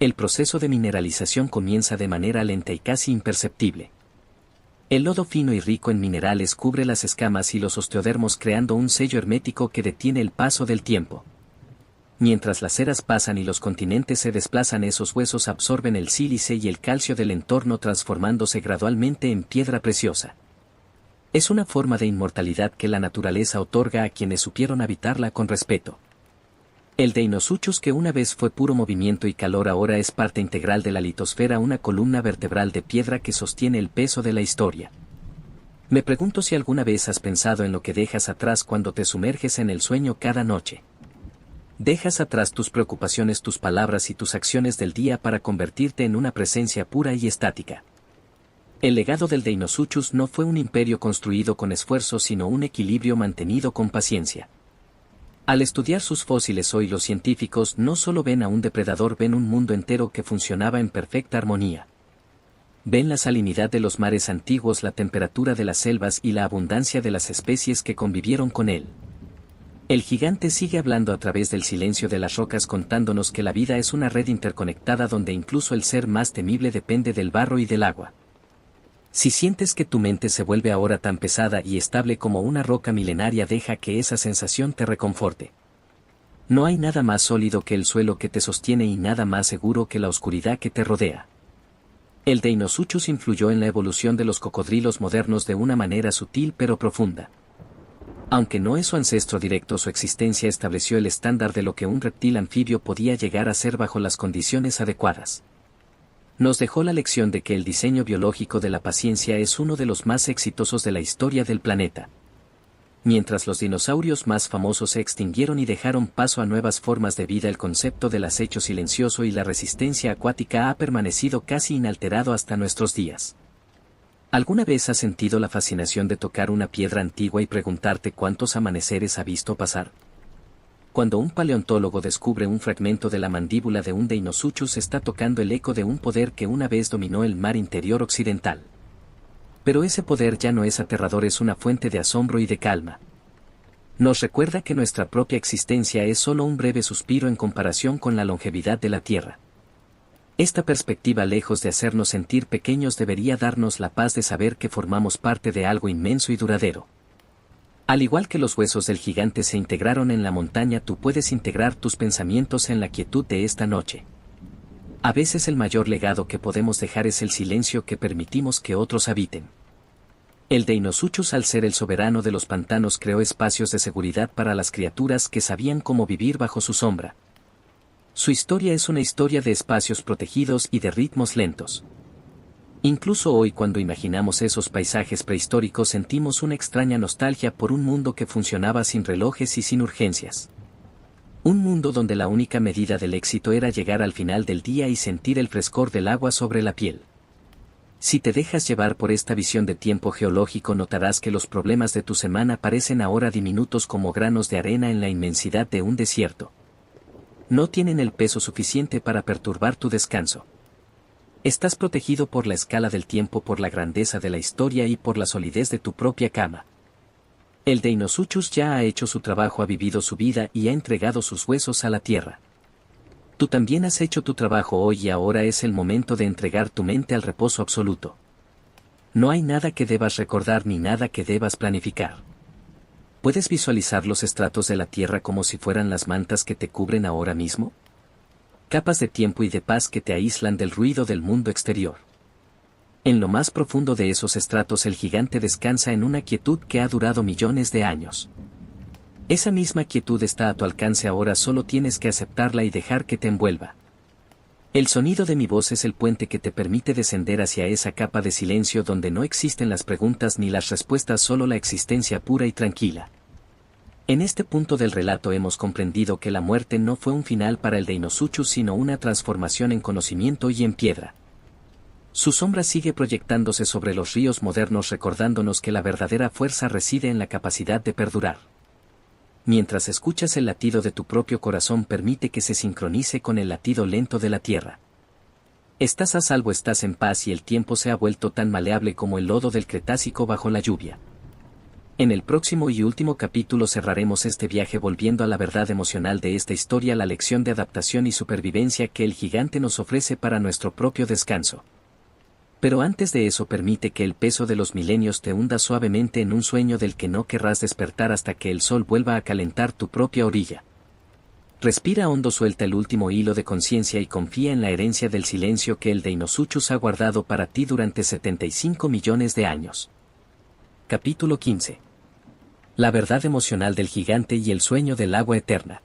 El proceso de mineralización comienza de manera lenta y casi imperceptible. El lodo fino y rico en minerales cubre las escamas y los osteodermos, creando un sello hermético que detiene el paso del tiempo. Mientras las eras pasan y los continentes se desplazan, esos huesos absorben el sílice y el calcio del entorno, transformándose gradualmente en piedra preciosa. Es una forma de inmortalidad que la naturaleza otorga a quienes supieron habitarla con respeto. El Deinosuchus, que una vez fue puro movimiento y calor, ahora es parte integral de la litosfera, una columna vertebral de piedra que sostiene el peso de la historia. Me pregunto si alguna vez has pensado en lo que dejas atrás cuando te sumerges en el sueño cada noche. Dejas atrás tus preocupaciones, tus palabras y tus acciones del día para convertirte en una presencia pura y estática. El legado del Deinosuchus no fue un imperio construido con esfuerzo, sino un equilibrio mantenido con paciencia. Al estudiar sus fósiles hoy, los científicos no solo ven a un depredador, ven un mundo entero que funcionaba en perfecta armonía. Ven la salinidad de los mares antiguos, la temperatura de las selvas y la abundancia de las especies que convivieron con él. El gigante sigue hablando a través del silencio de las rocas, contándonos que la vida es una red interconectada donde incluso el ser más temible depende del barro y del agua. Si sientes que tu mente se vuelve ahora tan pesada y estable como una roca milenaria, deja que esa sensación te reconforte. No hay nada más sólido que el suelo que te sostiene y nada más seguro que la oscuridad que te rodea. El Deinosuchus influyó en la evolución de los cocodrilos modernos de una manera sutil pero profunda. Aunque no es su ancestro directo, su existencia estableció el estándar de lo que un reptil anfibio podía llegar a ser bajo las condiciones adecuadas. Nos dejó la lección de que el diseño biológico de la paciencia es uno de los más exitosos de la historia del planeta. Mientras los dinosaurios más famosos se extinguieron y dejaron paso a nuevas formas de vida, el concepto del acecho silencioso y la resistencia acuática ha permanecido casi inalterado hasta nuestros días. ¿Alguna vez has sentido la fascinación de tocar una piedra antigua y preguntarte cuántos amaneceres ha visto pasar? Cuando un paleontólogo descubre un fragmento de la mandíbula de un Deinosuchus, está tocando el eco de un poder que una vez dominó el mar interior occidental. Pero ese poder ya no es aterrador, es una fuente de asombro y de calma. Nos recuerda que nuestra propia existencia es solo un breve suspiro en comparación con la longevidad de la Tierra. Esta perspectiva, lejos de hacernos sentir pequeños, debería darnos la paz de saber que formamos parte de algo inmenso y duradero. Al igual que los huesos del gigante se integraron en la montaña, tú puedes integrar tus pensamientos en la quietud de esta noche. A veces el mayor legado que podemos dejar es el silencio que permitimos que otros habiten. El Deinosuchus, al ser el soberano de los pantanos, creó espacios de seguridad para las criaturas que sabían cómo vivir bajo su sombra. Su historia es una historia de espacios protegidos y de ritmos lentos. Incluso hoy, cuando imaginamos esos paisajes prehistóricos, sentimos una extraña nostalgia por un mundo que funcionaba sin relojes y sin urgencias. Un mundo donde la única medida del éxito era llegar al final del día y sentir el frescor del agua sobre la piel. Si te dejas llevar por esta visión de tiempo geológico, notarás que los problemas de tu semana parecen ahora diminutos como granos de arena en la inmensidad de un desierto. No tienen el peso suficiente para perturbar tu descanso. Estás protegido por la escala del tiempo, por la grandeza de la historia y por la solidez de tu propia cama. El Deinosuchus ya ha hecho su trabajo, ha vivido su vida y ha entregado sus huesos a la tierra. Tú también has hecho tu trabajo hoy y ahora es el momento de entregar tu mente al reposo absoluto. No hay nada que debas recordar ni nada que debas planificar. ¿Puedes visualizar los estratos de la tierra como si fueran las mantas que te cubren ahora mismo? Capas de tiempo y de paz que te aíslan del ruido del mundo exterior. En lo más profundo de esos estratos, el gigante descansa en una quietud que ha durado millones de años. Esa misma quietud está a tu alcance ahora, solo tienes que aceptarla y dejar que te envuelva. El sonido de mi voz es el puente que te permite descender hacia esa capa de silencio donde no existen las preguntas ni las respuestas, solo la existencia pura y tranquila. En este punto del relato hemos comprendido que la muerte no fue un final para el Deinosuchus, sino una transformación en conocimiento y en piedra. Su sombra sigue proyectándose sobre los ríos modernos, recordándonos que la verdadera fuerza reside en la capacidad de perdurar. Mientras escuchas el latido de tu propio corazón, permite que se sincronice con el latido lento de la tierra. Estás a salvo, estás en paz y el tiempo se ha vuelto tan maleable como el lodo del Cretácico bajo la lluvia. En el próximo y último capítulo cerraremos este viaje volviendo a la verdad emocional de esta historia, la lección de adaptación y supervivencia que el gigante nos ofrece para nuestro propio descanso. Pero antes de eso, permite que el peso de los milenios te hunda suavemente en un sueño del que no querrás despertar hasta que el sol vuelva a calentar tu propia orilla. Respira hondo, suelta el último hilo de conciencia y confía en la herencia del silencio que el Deinosuchus ha guardado para ti durante 75 millones de años. Capítulo 15. La verdad emocional del gigante y el sueño del agua eterna.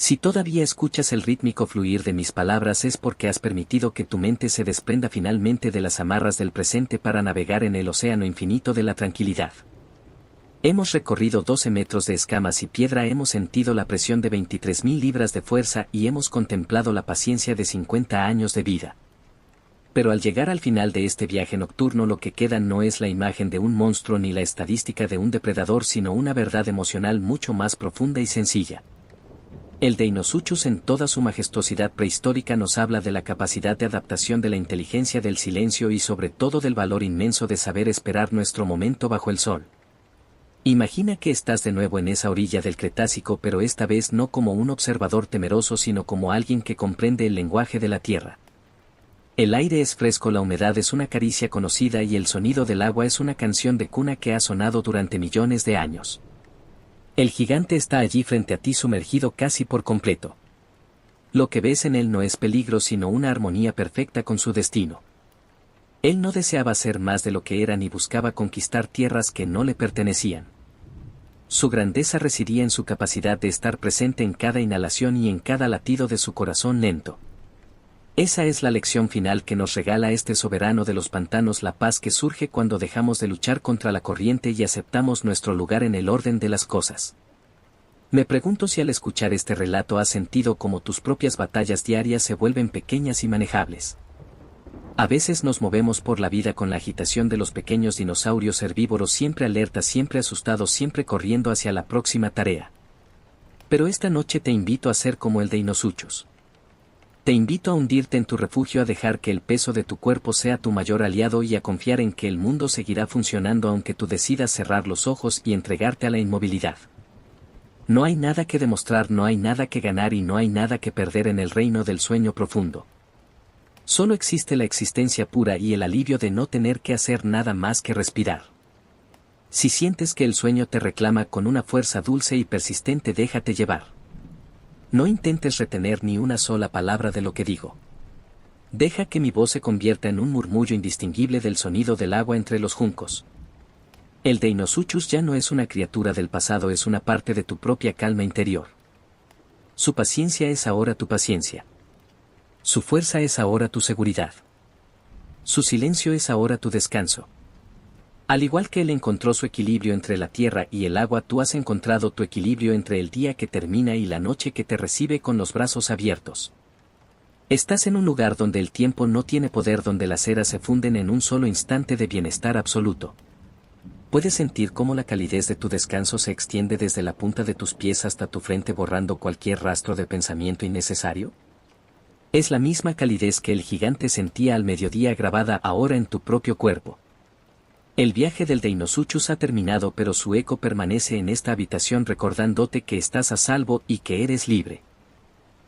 Si todavía escuchas el rítmico fluir de mis palabras, es porque has permitido que tu mente se desprenda finalmente de las amarras del presente para navegar en el océano infinito de la tranquilidad. Hemos recorrido 12 metros de escamas y piedra, hemos sentido la presión de 23.000 libras de fuerza y hemos contemplado la paciencia de 50 años de vida. Pero al llegar al final de este viaje nocturno, lo que queda no es la imagen de un monstruo ni la estadística de un depredador, sino una verdad emocional mucho más profunda y sencilla. El Deinosuchus, en toda su majestuosidad prehistórica, nos habla de la capacidad de adaptación, de la inteligencia del silencio y sobre todo del valor inmenso de saber esperar nuestro momento bajo el sol. Imagina que estás de nuevo en esa orilla del Cretácico, pero esta vez no como un observador temeroso, sino como alguien que comprende el lenguaje de la tierra. El aire es fresco, la humedad es una caricia conocida y el sonido del agua es una canción de cuna que ha sonado durante millones de años. El gigante está allí frente a ti, sumergido casi por completo. Lo que ves en él no es peligro, sino una armonía perfecta con su destino. Él no deseaba ser más de lo que era ni buscaba conquistar tierras que no le pertenecían. Su grandeza residía en su capacidad de estar presente en cada inhalación y en cada latido de su corazón lento. Esa es la lección final que nos regala este soberano de los pantanos, la paz que surge cuando dejamos de luchar contra la corriente y aceptamos nuestro lugar en el orden de las cosas. Me pregunto si al escuchar este relato has sentido cómo tus propias batallas diarias se vuelven pequeñas y manejables. A veces nos movemos por la vida con la agitación de los pequeños dinosaurios herbívoros, siempre alertas, siempre asustados, siempre corriendo hacia la próxima tarea. Pero esta noche te invito a ser como el de Inosuchus. Te invito a hundirte en tu refugio, a dejar que el peso de tu cuerpo sea tu mayor aliado y a confiar en que el mundo seguirá funcionando aunque tú decidas cerrar los ojos y entregarte a la inmovilidad. No hay nada que demostrar, no hay nada que ganar y no hay nada que perder en el reino del sueño profundo. Solo existe la existencia pura y el alivio de no tener que hacer nada más que respirar. Si sientes que el sueño te reclama con una fuerza dulce y persistente, déjate llevar. No intentes retener ni una sola palabra de lo que digo. Deja que mi voz se convierta en un murmullo indistinguible del sonido del agua entre los juncos. El de Inosuchus ya no es una criatura del pasado, es una parte de tu propia calma interior. Su paciencia es ahora tu paciencia. Su fuerza es ahora tu seguridad. Su silencio es ahora tu descanso. Al igual que él encontró su equilibrio entre la tierra y el agua, tú has encontrado tu equilibrio entre el día que termina y la noche que te recibe con los brazos abiertos. Estás en un lugar donde el tiempo no tiene poder, donde las eras se funden en un solo instante de bienestar absoluto. ¿Puedes sentir cómo la calidez de tu descanso se extiende desde la punta de tus pies hasta tu frente, borrando cualquier rastro de pensamiento innecesario? Es la misma calidez que el gigante sentía al mediodía, grabada ahora en tu propio cuerpo. El viaje del de Inosuchus ha terminado, pero su eco permanece en esta habitación, recordándote que estás a salvo y que eres libre.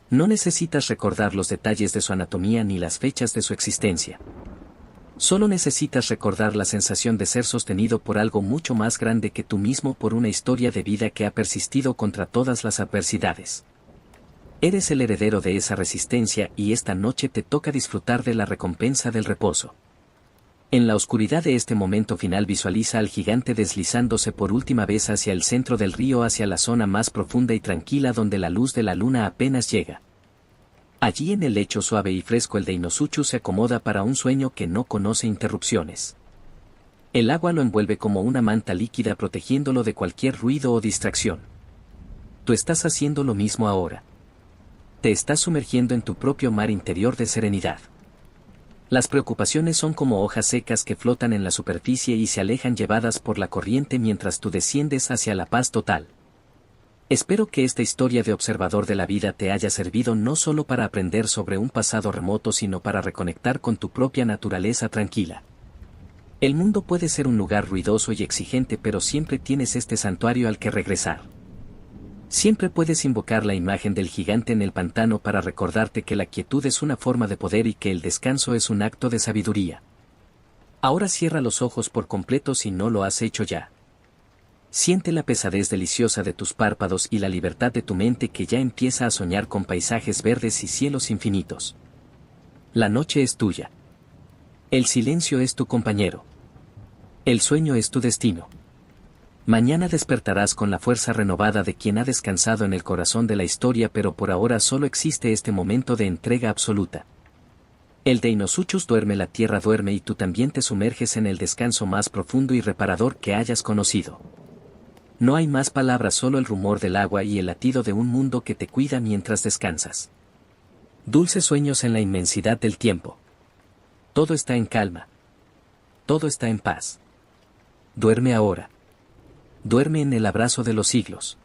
No necesitas recordar los detalles de su anatomía ni las fechas de su existencia. Solo necesitas recordar la sensación de ser sostenido por algo mucho más grande que tú mismo, por una historia de vida que ha persistido contra todas las adversidades. Eres el heredero de esa resistencia y esta noche te toca disfrutar de la recompensa del reposo. En la oscuridad de este momento final, visualiza al gigante deslizándose por última vez hacia el centro del río, hacia la zona más profunda y tranquila donde la luz de la luna apenas llega. Allí, en el lecho suave y fresco, el de Inosuchus se acomoda para un sueño que no conoce interrupciones. El agua lo envuelve como una manta líquida, protegiéndolo de cualquier ruido o distracción. Tú estás haciendo lo mismo ahora. Te estás sumergiendo en tu propio mar interior de serenidad. Las preocupaciones son como hojas secas que flotan en la superficie y se alejan, llevadas por la corriente, mientras tú desciendes hacia la paz total. Espero que esta historia de observador de la vida te haya servido no solo para aprender sobre un pasado remoto, sino para reconectar con tu propia naturaleza tranquila. El mundo puede ser un lugar ruidoso y exigente, pero siempre tienes este santuario al que regresar. Siempre puedes invocar la imagen del gigante en el pantano para recordarte que la quietud es una forma de poder y que el descanso es un acto de sabiduría. Ahora cierra los ojos por completo si no lo has hecho ya. Siente la pesadez deliciosa de tus párpados y la libertad de tu mente, que ya empieza a soñar con paisajes verdes y cielos infinitos. La noche es tuya. El silencio es tu compañero. El sueño es tu destino. Mañana despertarás con la fuerza renovada de quien ha descansado en el corazón de la historia, pero por ahora solo existe este momento de entrega absoluta. El de Inosuchus duerme, la tierra duerme y tú también te sumerges en el descanso más profundo y reparador que hayas conocido. No hay más palabras, solo el rumor del agua y el latido de un mundo que te cuida mientras descansas. Dulces sueños en la inmensidad del tiempo. Todo está en calma. Todo está en paz. Duerme ahora. Duerme en el abrazo de los siglos.